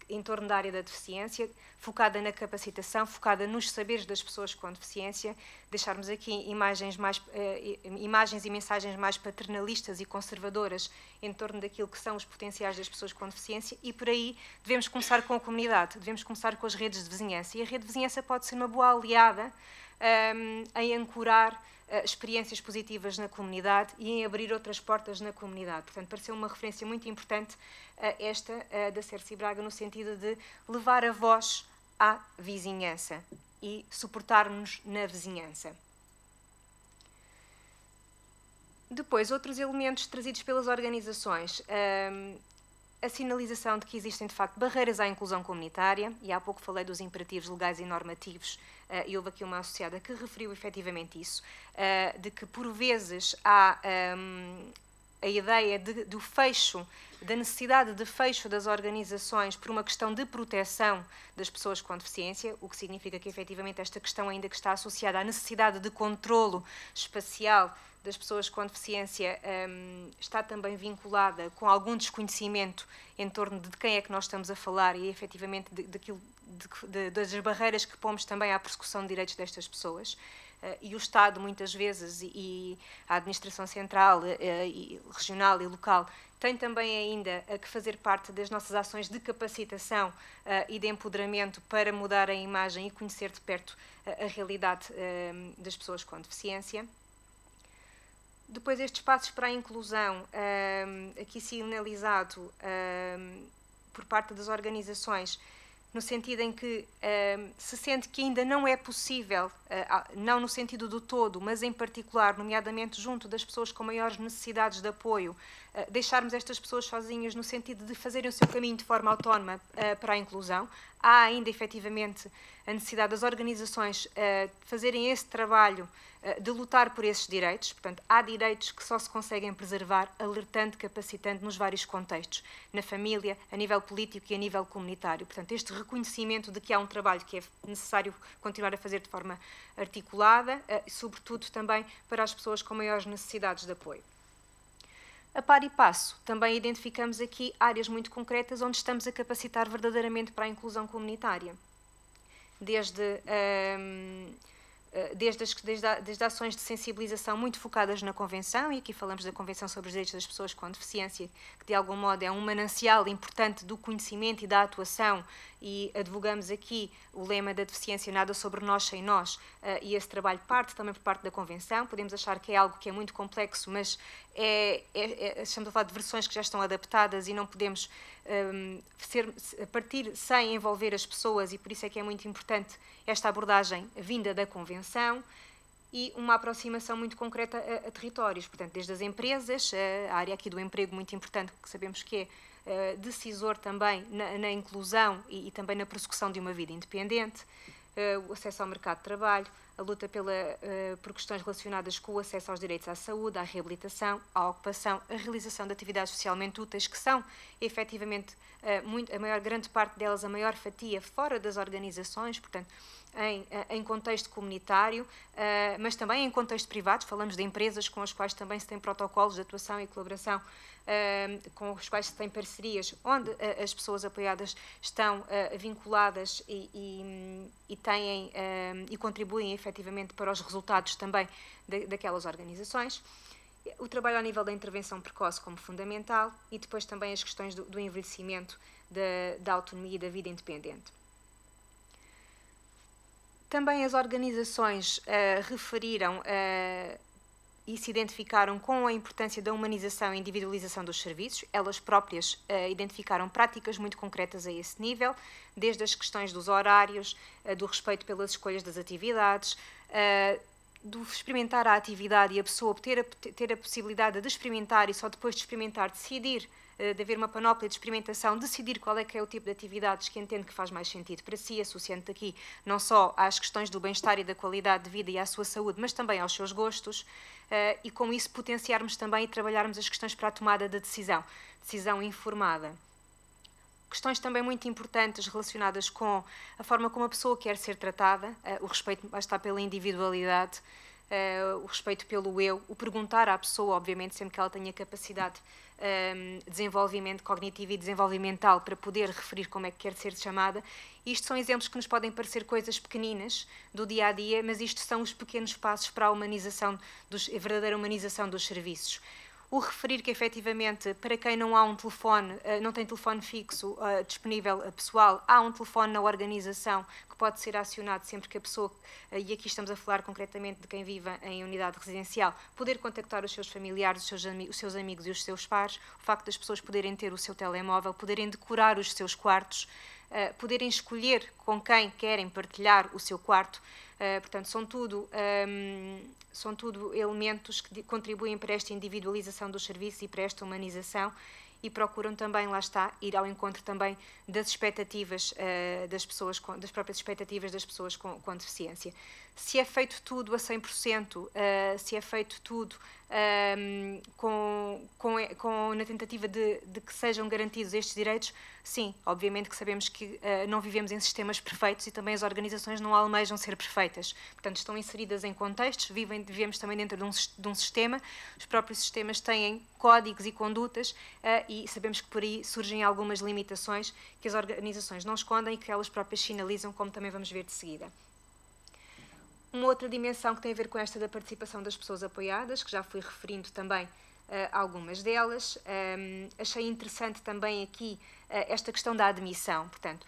em torno da área da deficiência, focada na capacitação, focada nos saberes das pessoas com deficiência, deixarmos aqui imagens e mensagens mais paternalistas e conservadoras em torno daquilo que são os potenciais das pessoas com deficiência, e por aí devemos começar com a comunidade, devemos começar com as redes de vizinhança, e a rede de vizinhança pode ser uma boa aliada em ancorar experiências positivas na comunidade e em abrir outras portas na comunidade. Portanto, pareceu uma referência muito importante esta da Cerci Braga, no sentido de levar a voz à vizinhança e suportar-nos na vizinhança. Depois, outros elementos trazidos pelas organizações. A sinalização de que existem, de facto, barreiras à inclusão comunitária, e há pouco falei dos imperativos legais e normativos, e houve aqui uma associada que referiu efetivamente isso, de que, por vezes, há a ideia do fecho, da necessidade de fecho das organizações por uma questão de proteção das pessoas com deficiência, o que significa que, efetivamente, esta questão ainda que está associada à necessidade de controlo espacial das pessoas com deficiência está também vinculada com algum desconhecimento em torno de quem é que nós estamos a falar e, efetivamente, das barreiras que pomos também à persecução de direitos destas pessoas. E o Estado, muitas vezes, e a administração central, e regional e local, tem também ainda que fazer parte das nossas ações de capacitação e de empoderamento para mudar a imagem e conhecer de perto a realidade das pessoas com deficiência. Depois, estes passos para a inclusão, aqui sinalizado por parte das organizações, no sentido em que se sente que ainda não é possível, não no sentido do todo, mas em particular, nomeadamente junto das pessoas com maiores necessidades de apoio, deixarmos estas pessoas sozinhas no sentido de fazerem o seu caminho de forma autónoma para a inclusão. Há ainda, efetivamente, a necessidade das organizações fazerem esse trabalho de lutar por esses direitos. Portanto, há direitos que só se conseguem preservar alertando, capacitando nos vários contextos, na família, a nível político e a nível comunitário. Portanto, este reconhecimento de que há um trabalho que é necessário continuar a fazer de forma articulada, e sobretudo também para as pessoas com maiores necessidades de apoio. A par e passo, também identificamos aqui áreas muito concretas onde estamos a capacitar verdadeiramente para a inclusão comunitária. Desde ações de sensibilização muito focadas na Convenção, e aqui falamos da Convenção sobre os Direitos das Pessoas com Deficiência, que de algum modo é um manancial importante do conhecimento e da atuação, e advogamos aqui o lema da deficiência nada sobre nós sem nós, e esse trabalho parte também por parte da Convenção. Podemos achar que é algo que é muito complexo, mas estamos a falar de versões que já estão adaptadas e não podemos partir sem envolver as pessoas, e por isso é que é muito importante esta abordagem vinda da Convenção e uma aproximação muito concreta a territórios, portanto, desde as empresas, a área aqui do emprego muito importante, que sabemos que é decisor também na inclusão e também na prossecução de uma vida independente, o acesso ao mercado de trabalho, a luta por questões relacionadas com o acesso aos direitos à saúde, à reabilitação, à ocupação, a realização de atividades socialmente úteis, que são, efetivamente, a maior grande parte delas, a maior fatia, fora das organizações, portanto, em contexto comunitário, mas também em contexto privado. Falamos de empresas com as quais também se tem protocolos de atuação e colaboração, com os quais se tem parcerias, onde as pessoas apoiadas estão vinculadas e têm e contribuem efetivamente para os resultados também daquelas organizações. O trabalho ao nível da intervenção precoce como fundamental, e depois também as questões do envelhecimento, da autonomia e da vida independente. Também as organizações referiram e se identificaram com a importância da humanização e individualização dos serviços. Elas próprias identificaram práticas muito concretas a esse nível, desde as questões dos horários, do respeito pelas escolhas das atividades, do experimentar a atividade e a pessoa ter a possibilidade de experimentar e só depois de experimentar decidir, de haver uma panóplia de experimentação, decidir qual é que é o tipo de atividades que entende que faz mais sentido para si, associando aqui não só às questões do bem-estar e da qualidade de vida e à sua saúde, mas também aos seus gostos, e com isso potenciarmos também e trabalharmos as questões para a tomada de decisão informada. Questões também muito importantes relacionadas com a forma como a pessoa quer ser tratada, o respeito está pela individualidade, o respeito pelo eu, o perguntar à pessoa, obviamente, sempre que ela tenha capacidade de desenvolvimento cognitivo e desenvolvimental para poder referir como é que quer ser chamada. Isto são exemplos que nos podem parecer coisas pequeninas do dia-a-dia, mas isto são os pequenos passos para a humanização, a verdadeira humanização dos serviços. o referir que, efetivamente, para quem não há um telefone, não tem telefone fixo disponível pessoal, há um telefone na organização que pode ser acionado sempre que a pessoa, e aqui estamos a falar concretamente de quem vive em unidade residencial, poder contactar os seus familiares, os seus amigos e os seus pares, o facto das pessoas poderem ter o seu telemóvel, poderem decorar os seus quartos, poderem escolher com quem querem partilhar o seu quarto. Portanto, são tudo elementos que contribuem para esta individualização dos serviços e para esta humanização, e procuram também, lá está, ir ao encontro também das expectativas das pessoas, das próprias expectativas das pessoas com deficiência. Se é feito tudo a 100%, se é feito tudo na tentativa de que sejam garantidos estes direitos, sim, obviamente que sabemos que não vivemos em sistemas perfeitos e também as organizações não almejam ser perfeitas. Portanto, estão inseridas em contextos, vivemos também dentro de um sistema, os próprios sistemas têm códigos e condutas e sabemos que por aí surgem algumas limitações que as organizações não escondem e que elas próprias sinalizam, como também vamos ver de seguida. Uma outra dimensão que tem a ver com esta da participação das pessoas apoiadas, que já fui referindo também algumas delas. Achei interessante também aqui esta questão da admissão. Portanto,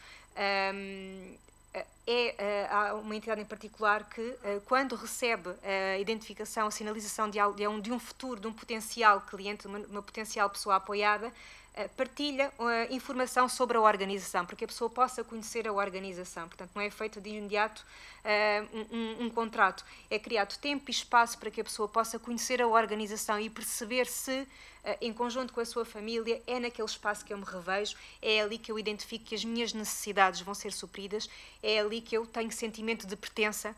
há uma entidade em particular que, quando recebe a identificação, a sinalização de um futuro, de um potencial cliente, uma potencial pessoa apoiada, partilha informação sobre a organização, para que a pessoa possa conhecer a organização. Portanto, não é feito de imediato um contrato. É criado tempo e espaço para que a pessoa possa conhecer a organização e perceber se, em conjunto com a sua família, é naquele espaço que eu me revejo, é ali que eu identifico que as minhas necessidades vão ser supridas, é ali que eu tenho sentimento de pertença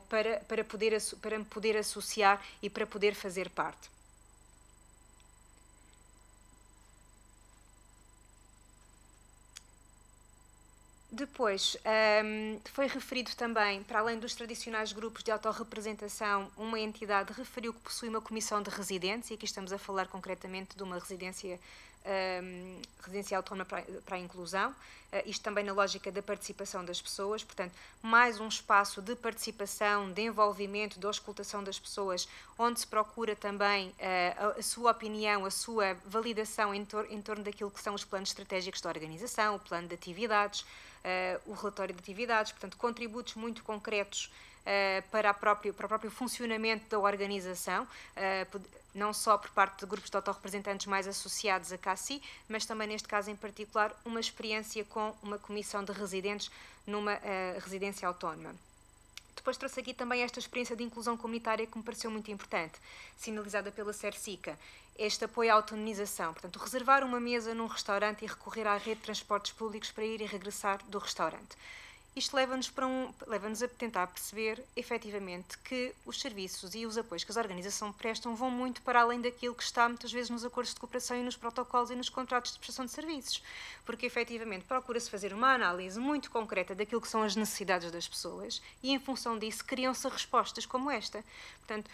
para me poder associar e para poder fazer parte. Depois, foi referido também, para além dos tradicionais grupos de autorrepresentação, uma entidade referiu que possui uma comissão de residentes, e aqui estamos a falar concretamente de uma residência autónoma para a inclusão, isto também na lógica da participação das pessoas, portanto, mais um espaço de participação, de envolvimento, de auscultação das pessoas, onde se procura também a sua opinião, a sua validação em torno daquilo que são os planos estratégicos da organização, o plano de atividades, o relatório de atividades, portanto, contributos muito concretos para o próprio funcionamento da organização, não só por parte de grupos de autorrepresentantes mais associados a CACI, mas também, neste caso em particular, uma experiência com uma comissão de residentes numa residência autónoma. Depois trouxe aqui também esta experiência de inclusão comunitária que me pareceu muito importante, sinalizada pela SERSICA, este apoio à autonomização, portanto, reservar uma mesa num restaurante e recorrer à rede de transportes públicos para ir e regressar do restaurante. Isto leva-nos a tentar perceber, efetivamente, que os serviços e os apoios que as organizações prestam vão muito para além daquilo que está, muitas vezes, nos acordos de cooperação e nos protocolos e nos contratos de prestação de serviços. Porque, efetivamente, procura-se fazer uma análise muito concreta daquilo que são as necessidades das pessoas e, em função disso, criam-se respostas como esta. Portanto,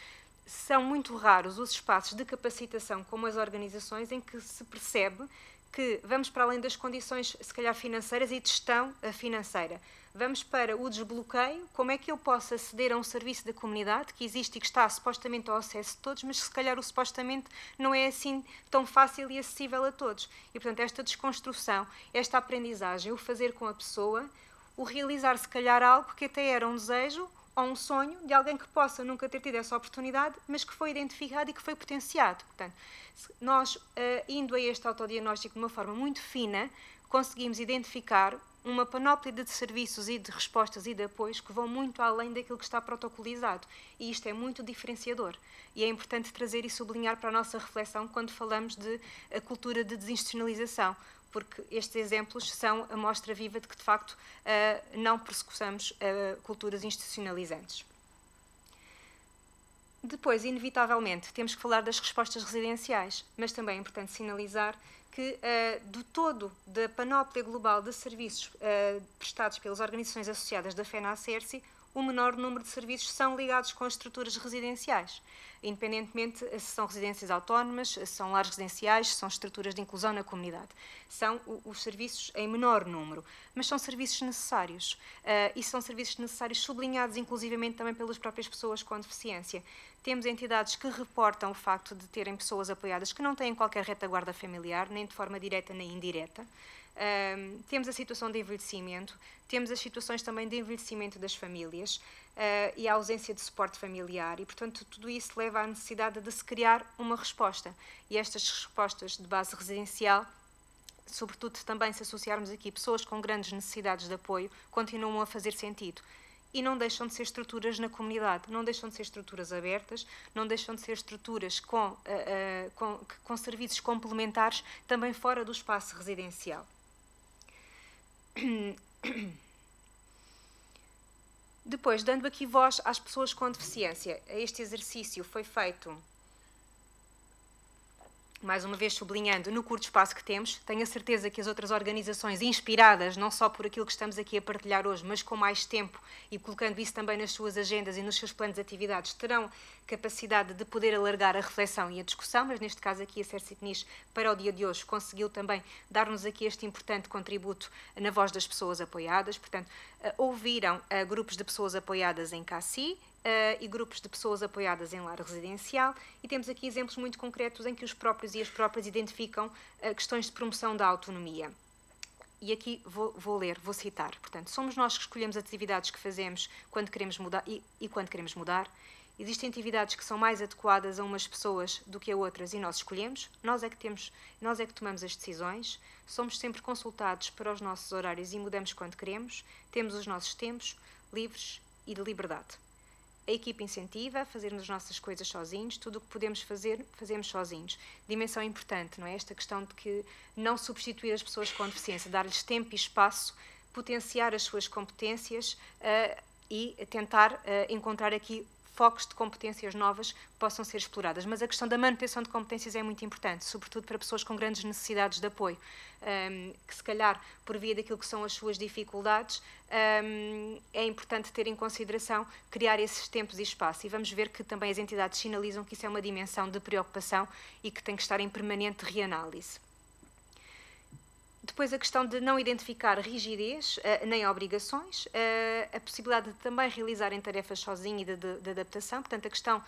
são muito raros os espaços de capacitação, como as organizações, em que se percebe que vamos para além das condições, se calhar, financeiras e de gestão financeira. Vamos para o desbloqueio, como é que eu posso aceder a um serviço da comunidade que existe e que está supostamente ao acesso de todos, mas se calhar o supostamente não é assim tão fácil e acessível a todos. E, portanto, esta desconstrução, esta aprendizagem, o fazer com a pessoa, o realizar, se calhar, algo que até era um desejo ou um sonho de alguém que possa nunca ter tido essa oportunidade, mas que foi identificado e que foi potenciado. Portanto, nós, indo a este autodiagnóstico de uma forma muito fina, conseguimos identificar uma panóplia de serviços e de respostas e de apoios que vão muito além daquilo que está protocolizado. E isto é muito diferenciador. E é importante trazer e sublinhar para a nossa reflexão quando falamos de a cultura de desinstitucionalização, porque estes exemplos são a mostra viva de que, de facto, não perseguamos culturas institucionalizantes. Depois, inevitavelmente, temos que falar das respostas residenciais, mas também é importante sinalizar que, do todo da panóplia global de serviços prestados pelas organizações associadas da FENA-CERSI, o menor número de serviços são ligados com as estruturas residenciais, independentemente se são residências autónomas, se são lares residenciais, se são estruturas de inclusão na comunidade. São os serviços em menor número, mas são serviços necessários e são serviços necessários sublinhados inclusivamente também pelas próprias pessoas com deficiência. Temos entidades que reportam o facto de terem pessoas apoiadas que não têm qualquer retaguarda familiar, nem de forma direta nem indireta. Temos a situação de envelhecimento, temos as situações também de envelhecimento das famílias e a ausência de suporte familiar e, portanto, tudo isso leva à necessidade de se criar uma resposta. E estas respostas de base residencial, sobretudo também se associarmos aqui pessoas com grandes necessidades de apoio, continuam a fazer sentido. E não deixam de ser estruturas na comunidade, não deixam de ser estruturas abertas, não deixam de ser estruturas com serviços complementares também fora do espaço residencial. Depois, dando aqui voz às pessoas com deficiência, este exercício foi feito, mais uma vez sublinhando, no curto espaço que temos. Tenho a certeza que as outras organizações, inspiradas não só por aquilo que estamos aqui a partilhar hoje, mas com mais tempo e colocando isso também nas suas agendas e nos seus planos de atividades, terão capacidade de poder alargar a reflexão e a discussão, mas neste caso aqui a CERCITNIS, para o dia de hoje, conseguiu também dar-nos aqui este importante contributo na voz das pessoas apoiadas. Portanto, ouviram grupos de pessoas apoiadas em CACI, e grupos de pessoas apoiadas em lar residencial, e temos aqui exemplos muito concretos em que os próprios e as próprias identificam questões de promoção da autonomia. E aqui vou citar. Portanto, somos nós que escolhemos as atividades que fazemos quando queremos mudar e quando queremos mudar. Existem atividades que são mais adequadas a umas pessoas do que a outras e nós escolhemos. Nós é que tomamos as decisões. Somos sempre consultados para os nossos horários e mudamos quando queremos. Temos os nossos tempos livres e de liberdade. A equipa incentiva a fazermos as nossas coisas sozinhos, tudo o que podemos fazer, fazemos sozinhos. Dimensão importante, não é? Esta questão de que não substituir as pessoas com deficiência, dar-lhes tempo e espaço, potenciar as suas competências e tentar encontrar aqui focos de competências novas que possam ser exploradas. Mas a questão da manutenção de competências é muito importante, sobretudo para pessoas com grandes necessidades de apoio, que se calhar, por via daquilo que são as suas dificuldades, é importante ter em consideração criar esses tempos e espaço. E vamos ver que também as entidades sinalizam que isso é uma dimensão de preocupação e que tem que estar em permanente reanálise. Depois a questão de não identificar rigidez nem obrigações, a possibilidade de também realizarem tarefas sozinho e de adaptação, portanto a questão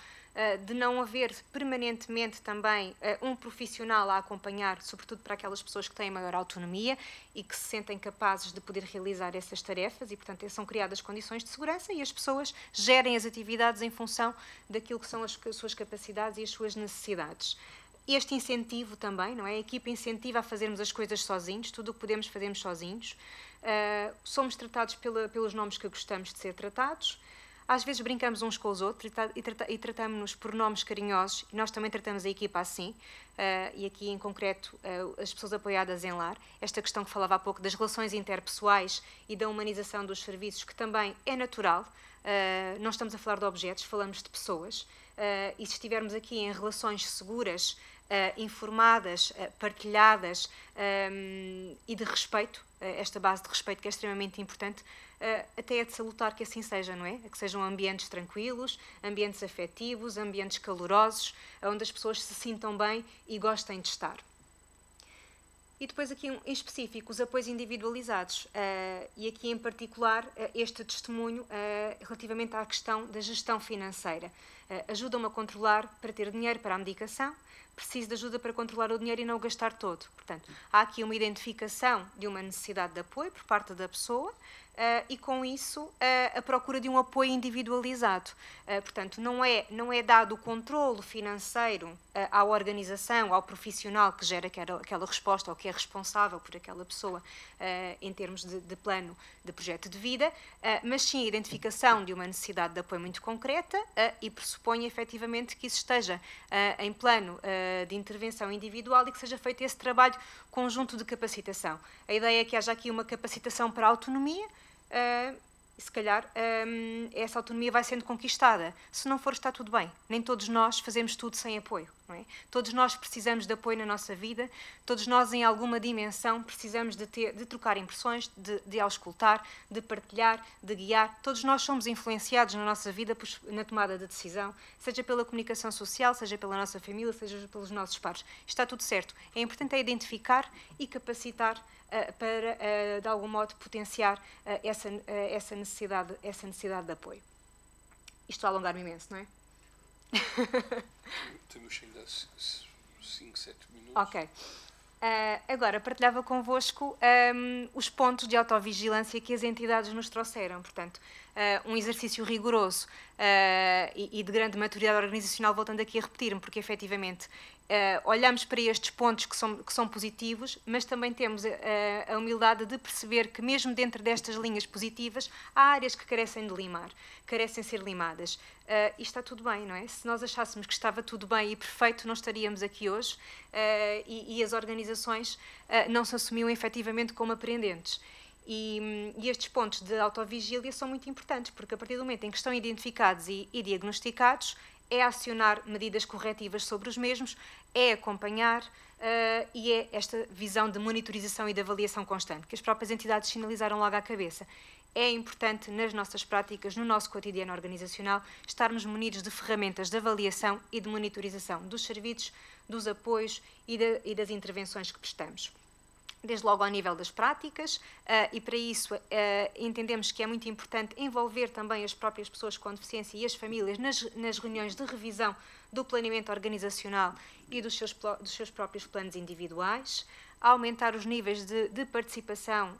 de não haver permanentemente também um profissional a acompanhar, sobretudo para aquelas pessoas que têm maior autonomia e que se sentem capazes de poder realizar essas tarefas e, portanto, são criadas condições de segurança e as pessoas gerem as atividades em função daquilo que são as suas capacidades e as suas necessidades. Este incentivo também, não é? A equipa incentiva a fazermos as coisas sozinhos, tudo o que podemos fazermos sozinhos. Somos tratados pelos nomes que gostamos de ser tratados. Às vezes brincamos uns com os outros e tratamos-nos por nomes carinhosos e nós também tratamos a equipa assim. E aqui em concreto as pessoas apoiadas em lar. Esta questão que falava há pouco das relações interpessoais e da humanização dos serviços, que também é natural. Não estamos a falar de objetos, falamos de pessoas. E se estivermos aqui em relações seguras, informadas, partilhadas e de respeito, esta base de respeito que é extremamente importante, até é de salutar que assim seja, não é? Que sejam ambientes tranquilos, ambientes afetivos, ambientes calorosos, onde as pessoas se sintam bem e gostem de estar. E depois aqui em específico os apoios individualizados e aqui em particular este testemunho relativamente à questão da gestão financeira. Ajudam-me a controlar para ter dinheiro para a medicação, preciso de ajuda para controlar o dinheiro e não o gastar todo. Portanto, há aqui uma identificação de uma necessidade de apoio por parte da pessoa e com isso a procura de um apoio individualizado. Portanto, não é dado o controlo financeiro à organização, ao profissional que gera aquela resposta ou que é responsável por aquela pessoa em termos de plano de projeto de vida, mas sim a identificação de uma necessidade de apoio muito concreta e pressupõe efetivamente que isso esteja em plano de intervenção individual e que seja feito esse trabalho conjunto de capacitação. A ideia é que haja aqui uma capacitação para a autonomia, se calhar essa autonomia vai sendo conquistada. Se não for, está tudo bem. Nem todos nós fazemos tudo sem apoio, não é? Todos nós precisamos de apoio na nossa vida, todos nós em alguma dimensão precisamos de trocar impressões, de auscultar, de partilhar, de guiar. Todos nós somos influenciados na nossa vida na tomada de decisão, seja pela comunicação social, seja pela nossa família, seja pelos nossos pares. Está tudo certo. É importante identificar e capacitar para, de algum modo, potenciar essa necessidade de apoio. Isto a alongar-me imenso, não é? Temos ainda 5, 7 minutos. Ok. Agora, partilhava convosco os pontos de autovigilância que as entidades nos trouxeram. Portanto, um exercício rigoroso e de grande maturidade organizacional, voltando aqui a repetir-me, porque efetivamente olhamos para estes pontos que são positivos, mas também temos a humildade de perceber que mesmo dentro destas linhas positivas há áreas que carecem de limar, carecem de ser limadas. E está tudo bem, não é? Se nós achássemos que estava tudo bem e perfeito, não estaríamos aqui hoje e as organizações não se assumiam efetivamente como aprendentes. E estes pontos de autovigília são muito importantes, porque a partir do momento em que estão identificados e diagnosticados, é acionar medidas corretivas sobre os mesmos, é acompanhar e é esta visão de monitorização e de avaliação constante, que as próprias entidades sinalizaram logo à cabeça. É importante nas nossas práticas, no nosso cotidiano organizacional, estarmos munidos de ferramentas de avaliação e de monitorização dos serviços, dos apoios e das intervenções que prestamos. Desde logo ao nível das práticas, e para isso entendemos que é muito importante envolver também as próprias pessoas com deficiência e as famílias nas reuniões de revisão do planeamento organizacional e dos seus próprios planos individuais, aumentar os níveis de participação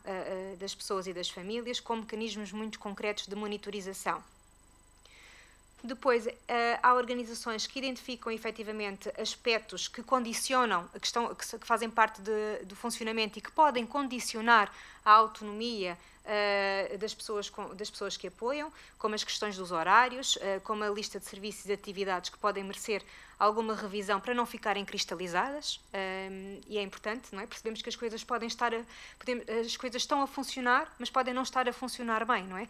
das pessoas e das famílias com mecanismos muito concretos de monitorização. Depois, há organizações que identificam efetivamente aspectos que condicionam, que fazem parte do funcionamento e que podem condicionar a autonomia das pessoas que apoiam, como as questões dos horários, como a lista de serviços e de atividades que podem merecer alguma revisão para não ficarem cristalizadas, e é importante, não é? Percebemos que as coisas as coisas estão a funcionar, mas podem não estar a funcionar bem, não é?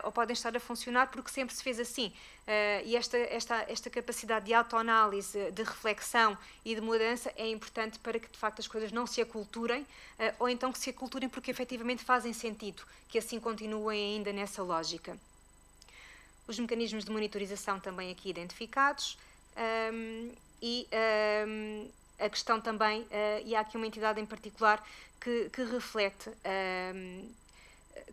Ou podem estar a funcionar porque sempre se fez assim, e esta capacidade de autoanálise, de reflexão e de mudança é importante para que de facto as coisas não se aculturem, ou então que se aculturem porque efetivamente fazem sentido, que assim continuem ainda nessa lógica. Os mecanismos de monitorização também aqui identificados, a questão também, e há aqui uma entidade em particular que reflete,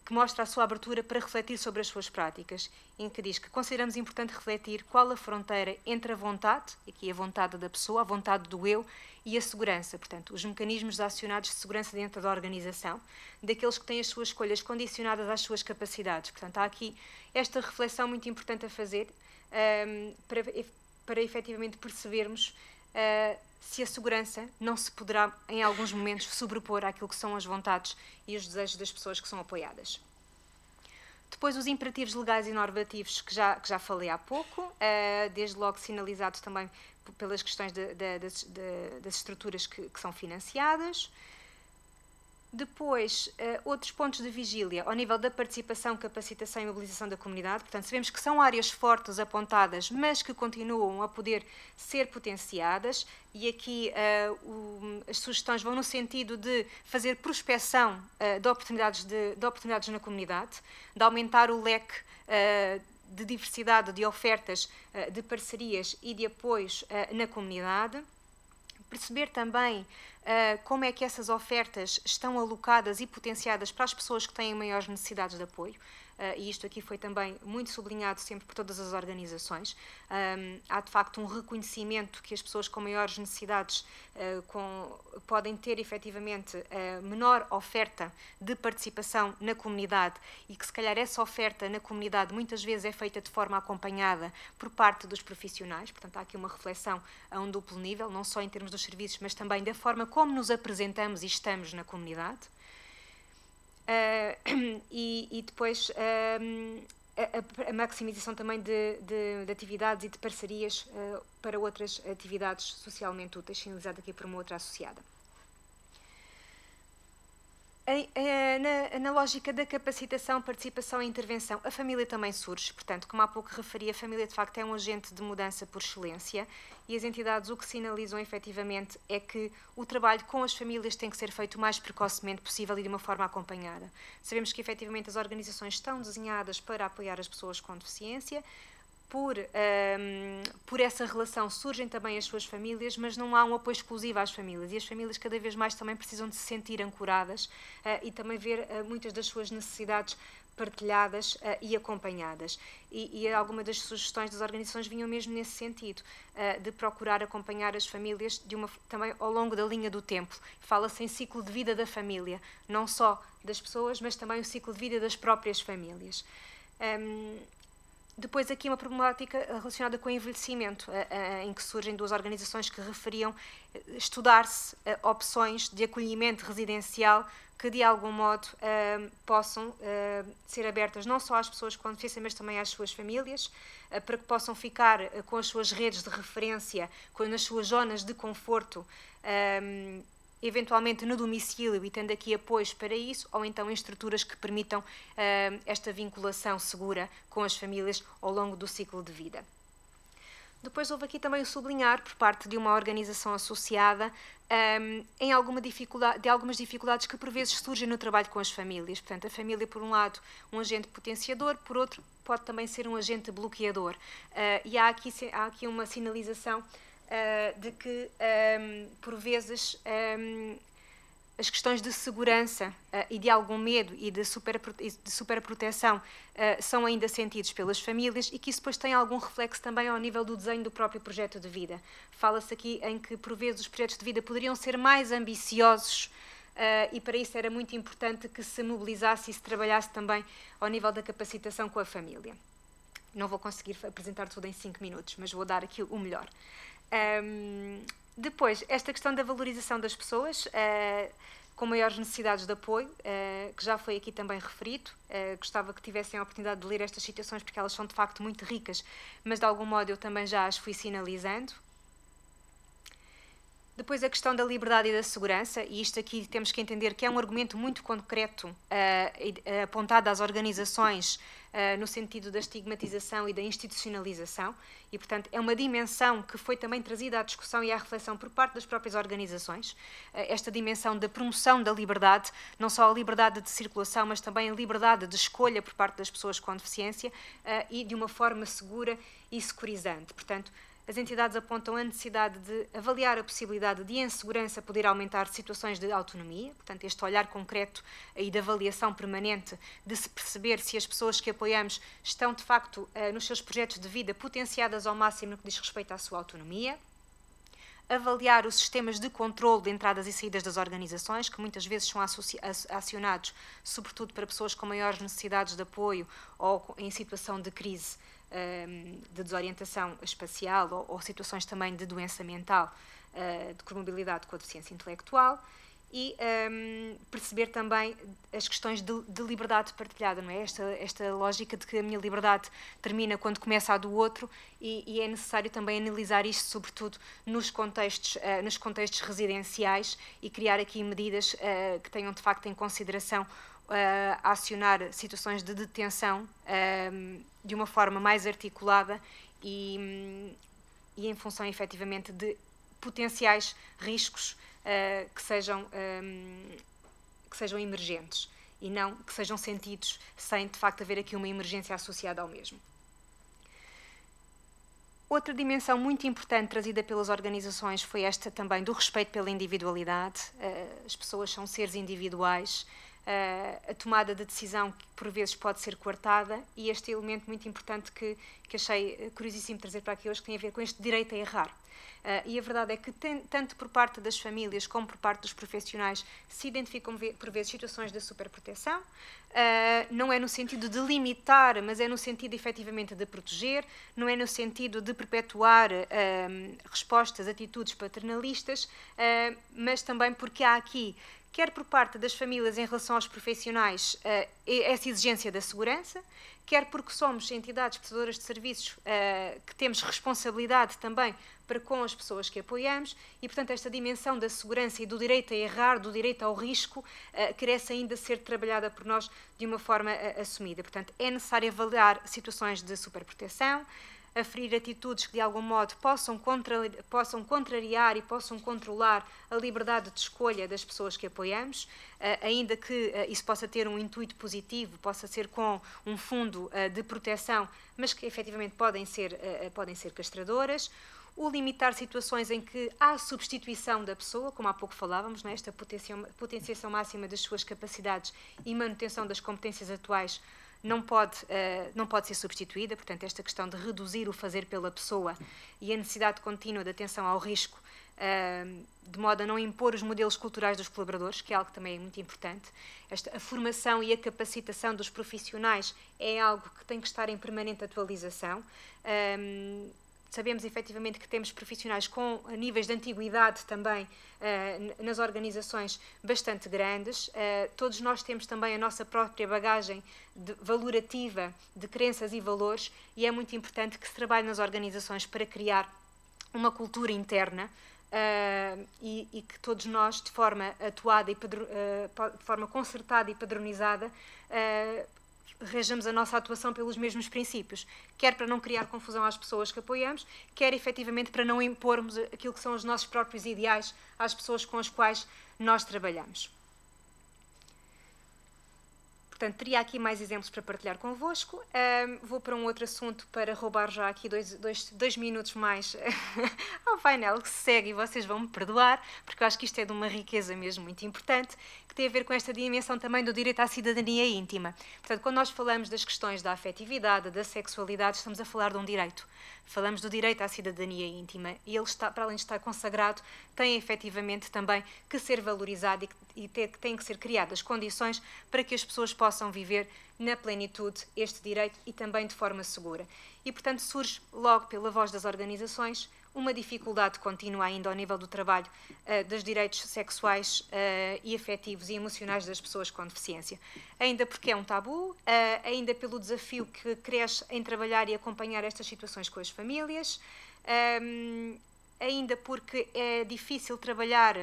que mostra a sua abertura para refletir sobre as suas práticas, em que diz que consideramos importante refletir qual a fronteira entre a vontade, aqui a vontade da pessoa, a vontade do eu, e a segurança, portanto, os mecanismos acionados de segurança dentro da organização, daqueles que têm as suas escolhas condicionadas às suas capacidades. Portanto, há aqui esta reflexão muito importante a fazer para efetivamente percebermos se a segurança não se poderá, em alguns momentos, sobrepor àquilo que são as vontades e os desejos das pessoas que são apoiadas. Depois, os imperativos legais e normativos que já falei há pouco, desde logo sinalizados também pelas questões das estruturas que são financiadas. Depois, outros pontos de vigília ao nível da participação, capacitação e mobilização da comunidade. Portanto, sabemos que são áreas fortes apontadas, mas que continuam a poder ser potenciadas. E aqui as sugestões vão no sentido de fazer prospecção de oportunidades na comunidade, de aumentar o leque de diversidade de ofertas, de parcerias e de apoios na comunidade. Perceber também como é que essas ofertas estão alocadas e potenciadas para as pessoas que têm maiores necessidades de apoio. E isto aqui foi também muito sublinhado sempre por todas as organizações. Há de facto um reconhecimento que as pessoas com maiores necessidades podem ter efetivamente menor oferta de participação na comunidade e que se calhar essa oferta na comunidade muitas vezes é feita de forma acompanhada por parte dos profissionais. Portanto, há aqui uma reflexão a um duplo nível, não só em termos dos serviços, mas também da forma como nos apresentamos e estamos na comunidade. E depois a maximização também de atividades e de parcerias para outras atividades socialmente úteis, sinalizado aqui por uma outra associada. Na lógica da capacitação, participação e intervenção, a família também surge. Portanto, como há pouco referi, a família de facto é um agente de mudança por excelência e as entidades o que sinalizam efetivamente é que o trabalho com as famílias tem que ser feito o mais precocemente possível e de uma forma acompanhada. Sabemos que efetivamente as organizações estão desenhadas para apoiar as pessoas com deficiência. por essa relação surgem também as suas famílias, mas não há um apoio exclusivo às famílias, e as famílias cada vez mais também precisam de se sentir ancoradas e também ver muitas das suas necessidades partilhadas e acompanhadas. E algumas das sugestões das organizações vinham mesmo nesse sentido, de procurar acompanhar as famílias também ao longo da linha do tempo. Fala-se em ciclo de vida da família, não só das pessoas, mas também o ciclo de vida das próprias famílias. Depois aqui uma problemática relacionada com o envelhecimento, em que surgem duas organizações que referiam estudar-se opções de acolhimento residencial que de algum modo possam ser abertas não só às pessoas com deficiência, mas também às suas famílias, para que possam ficar com as suas redes de referência, nas suas zonas de conforto, eventualmente no domicílio e tendo aqui apoios para isso, ou então em estruturas que permitam esta vinculação segura com as famílias ao longo do ciclo de vida. Depois houve aqui também o sublinhar, por parte de uma organização associada, em algumas dificuldades que por vezes surgem no trabalho com as famílias. Portanto, a família, por um lado, um agente potenciador, por outro, pode também ser um agente bloqueador. E há aqui uma sinalização de que, por vezes, as questões de segurança e de algum medo e de superproteção são ainda sentidos pelas famílias e que isso depois tem algum reflexo também ao nível do desenho do próprio projeto de vida. Fala-se aqui em que, por vezes, os projetos de vida poderiam ser mais ambiciosos e para isso era muito importante que se mobilizasse e se trabalhasse também ao nível da capacitação com a família. Não vou conseguir apresentar tudo em 5 minutos, mas vou dar aqui o melhor. Depois, esta questão da valorização das pessoas com maiores necessidades de apoio, que já foi aqui também referido. Gostava que tivessem a oportunidade de ler estas citações porque elas são de facto muito ricas, mas de algum modo eu também já as fui sinalizando. Depois a questão da liberdade e da segurança, e isto aqui temos que entender que é um argumento muito concreto apontado às organizações no sentido da estigmatização e da institucionalização e, portanto, é uma dimensão que foi também trazida à discussão e à reflexão por parte das próprias organizações, esta dimensão da promoção da liberdade, não só a liberdade de circulação, mas também a liberdade de escolha por parte das pessoas com deficiência e de uma forma segura e securizante. Portanto, as entidades apontam a necessidade de avaliar a possibilidade de, em segurança, poder aumentar situações de autonomia, portanto, este olhar concreto e de avaliação permanente de se perceber se as pessoas que apoiamos estão, de facto, nos seus projetos de vida potenciadas ao máximo no que diz respeito à sua autonomia. Avaliar os sistemas de controle de entradas e saídas das organizações, que muitas vezes são acionados, sobretudo para pessoas com maiores necessidades de apoio ou em situação de crise, de desorientação espacial ou situações também de doença mental, de comorbilidade com a deficiência intelectual e perceber também as questões de liberdade partilhada, não é? Esta lógica de que a minha liberdade termina quando começa a do outro e é necessário também analisar isto, sobretudo nos contextos residenciais e criar aqui medidas que tenham de facto em consideração a acionar situações de detenção de uma forma mais articulada e em função efetivamente de potenciais riscos que sejam emergentes e não que sejam sentidos sem de facto haver aqui uma emergência associada ao mesmo. Outra dimensão muito importante trazida pelas organizações foi esta também do respeito pela individualidade. As pessoas são seres individuais, a tomada de decisão que por vezes pode ser coartada e este elemento muito importante que achei curiosíssimo trazer para aqui hoje, que tem a ver com este direito a errar. E a verdade é que tanto por parte das famílias como por parte dos profissionais se identificam por vezes situações de superproteção, não é no sentido de limitar, mas é no sentido efetivamente de proteger, não é no sentido de perpetuar respostas, atitudes paternalistas, mas também porque há aqui, quer por parte das famílias em relação aos profissionais, essa exigência da segurança, quer porque somos entidades prestadoras de serviços que temos responsabilidade também para com as pessoas que apoiamos e, portanto, esta dimensão da segurança e do direito a errar, do direito ao risco, carece ainda ser trabalhada por nós de uma forma assumida. Portanto, é necessário avaliar situações de superproteção, aferir atitudes que de algum modo possam contrariar e possam controlar a liberdade de escolha das pessoas que apoiamos, ainda que isso possa ter um intuito positivo, possa ser com um fundo de proteção, mas que efetivamente podem ser castradoras. O limitar situações em que há substituição da pessoa, como há pouco falávamos, não é? Esta potenciação máxima das suas capacidades e manutenção das competências atuais não pode ser substituída. Portanto, esta questão de reduzir o fazer pela pessoa e a necessidade contínua de atenção ao risco, de modo a não impor os modelos culturais dos colaboradores, que é algo que também é muito importante. A formação e a capacitação dos profissionais é algo que tem que estar em permanente atualização. Sabemos efetivamente que temos profissionais com níveis de antiguidade também nas organizações bastante grandes. Todos nós temos também a nossa própria bagagem valorativa de crenças e valores, e é muito importante que se trabalhe nas organizações para criar uma cultura interna e que todos nós, de forma atuada e de forma concertada e padronizada, regemos a nossa atuação pelos mesmos princípios, quer para não criar confusão às pessoas que apoiamos, quer efetivamente para não impormos aquilo que são os nossos próprios ideais às pessoas com as quais nós trabalhamos. Portanto, teria aqui mais exemplos para partilhar convosco. Vou para um outro assunto para roubar já aqui dois minutos mais ao painel que se segue, e vocês vão me perdoar, porque eu acho que isto é de uma riqueza mesmo muito importante, que tem a ver com esta dimensão também do direito à cidadania íntima. Portanto, quando nós falamos das questões da afetividade, da sexualidade, estamos a falar de um direito. Falamos do direito à cidadania íntima, e ele está, para além de estar consagrado, tem efetivamente também que ser valorizado e têm que ser criadas condições para que as pessoas possam viver na plenitude este direito e também de forma segura. E, portanto, surge logo pela voz das organizações uma dificuldade contínua ainda ao nível do trabalho dos direitos sexuais e afetivos e emocionais das pessoas com deficiência. Ainda porque é um tabu, ainda pelo desafio que cresce em trabalhar e acompanhar estas situações com as famílias, ainda porque é difícil trabalhar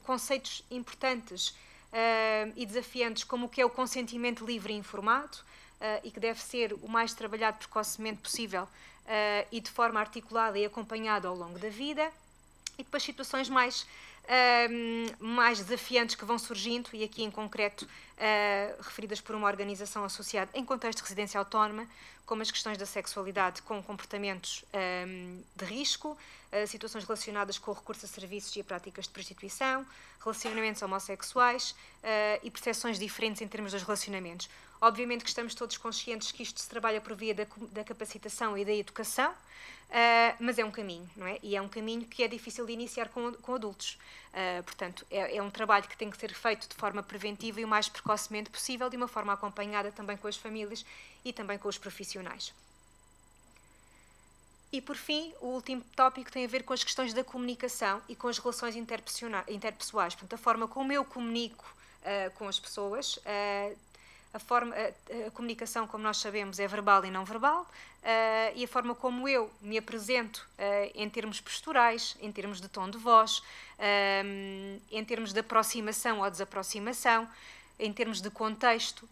conceitos importantes e desafiantes como o que é o consentimento livre e informado, e que deve ser o mais trabalhado precocemente possível e de forma articulada e acompanhada ao longo da vida. E depois situações mais desafiantes que vão surgindo, e aqui em concreto referidas por uma organização associada em contexto de residência autónoma, como as questões da sexualidade com comportamentos de risco, situações relacionadas com o recurso a serviços e a práticas de prostituição, relacionamentos homossexuais e percepções diferentes em termos dos relacionamentos. Obviamente que estamos todos conscientes que isto se trabalha por via da capacitação e da educação, mas é um caminho, não é? E é um caminho que é difícil de iniciar com adultos. Portanto, é um trabalho que tem que ser feito de forma preventiva e o mais precocemente possível, de uma forma acompanhada também com as famílias e também com os profissionais. E, por fim, o último tópico tem a ver com as questões da comunicação e com as relações interpessoais. Portanto, a forma como eu comunico com as pessoas. A comunicação, como nós sabemos, é verbal e não verbal, e a forma como eu me apresento em termos posturais, em termos de tom de voz, em termos de aproximação ou desaproximação, em termos de contexto,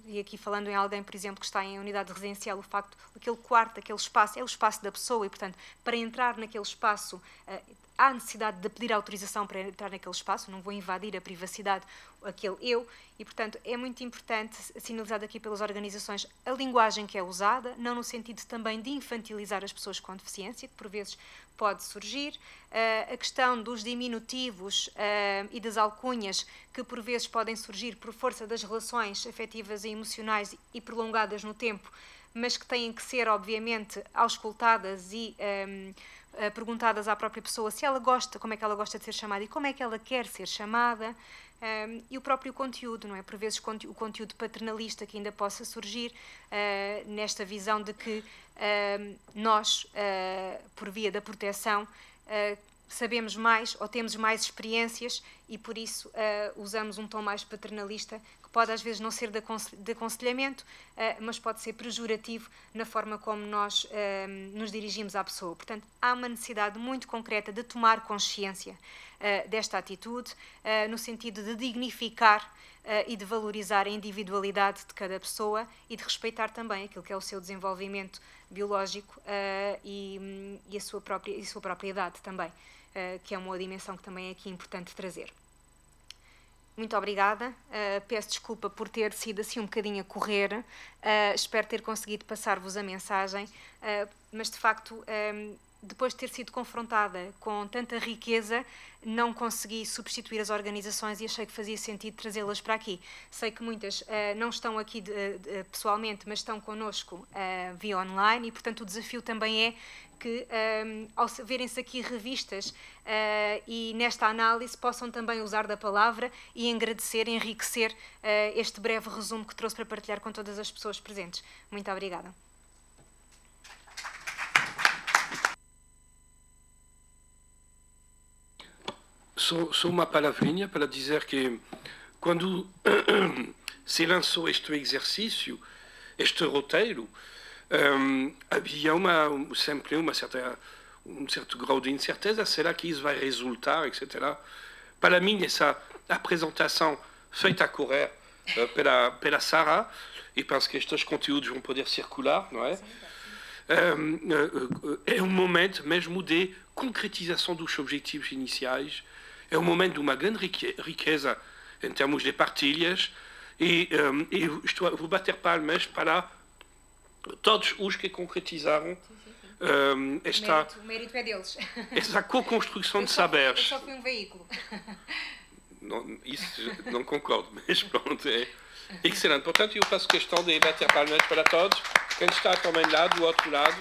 e aqui falando em alguém, por exemplo, que está em unidade residencial, o facto aquele quarto, aquele espaço, é o espaço da pessoa, e, portanto, para entrar naquele espaço, há necessidade de pedir autorização para entrar naquele espaço, não vou invadir a privacidade, aquele eu, e, portanto, é muito importante, sinalizado aqui pelas organizações, a linguagem que é usada, não no sentido também de infantilizar as pessoas com deficiência, que por vezes pode surgir, a questão dos diminutivos e das alcunhas, que por vezes podem surgir por força das relações afetivas e emocionais e prolongadas no tempo, mas que têm que ser, obviamente, auscultadas e perguntadas à própria pessoa se ela gosta, como é que ela gosta de ser chamada e como é que ela quer ser chamada, e o próprio conteúdo, não é? Por vezes o conteúdo paternalista que ainda possa surgir nesta visão de que nós, por via da proteção, sabemos mais ou temos mais experiências e por isso usamos um tom mais paternalista, que pode às vezes não ser de aconselhamento, mas pode ser pejorativo na forma como nós nos dirigimos à pessoa. Portanto, há uma necessidade muito concreta de tomar consciência desta atitude, no sentido de dignificar e de valorizar a individualidade de cada pessoa e de respeitar também aquilo que é o seu desenvolvimento biológico e a sua própria idade também, que é uma dimensão que também é aqui importante trazer. Muito obrigada, peço desculpa por ter sido assim um bocadinho a correr, espero ter conseguido passar-vos a mensagem, mas de facto, depois de ter sido confrontada com tanta riqueza, não consegui substituir as organizações e achei que fazia sentido trazê-las para aqui. Sei que muitas não estão aqui pessoalmente, mas estão connosco via online e, portanto, o desafio também é que, ao verem-se aqui revistas e nesta análise, possam também usar da palavra e agradecer, enriquecer este breve resumo que trouxe para partilhar com todas as pessoas presentes. Muito obrigada. Só uma palavrinha para dizer que quando se lançou este exercício, este roteiro, havia sempre um certo grau de incerteza, será que isso vai resultar, etc. Para mim, essa apresentação feita a correr pela Sara, e penso que estes conteúdos vão poder circular, não é? É um momento mesmo de concretização dos objetivos iniciais, é um momento de uma grande riqueza em termos de partilhas e vou bater palmas para todos os que concretizaram o mérito é deles. Essa co-construção de saberes. Eu só fui um veículo. Não, isso não concordo, mas pronto, é excelente. Portanto, eu faço questão de bater palmas para todos. Quem está também lá do outro lado.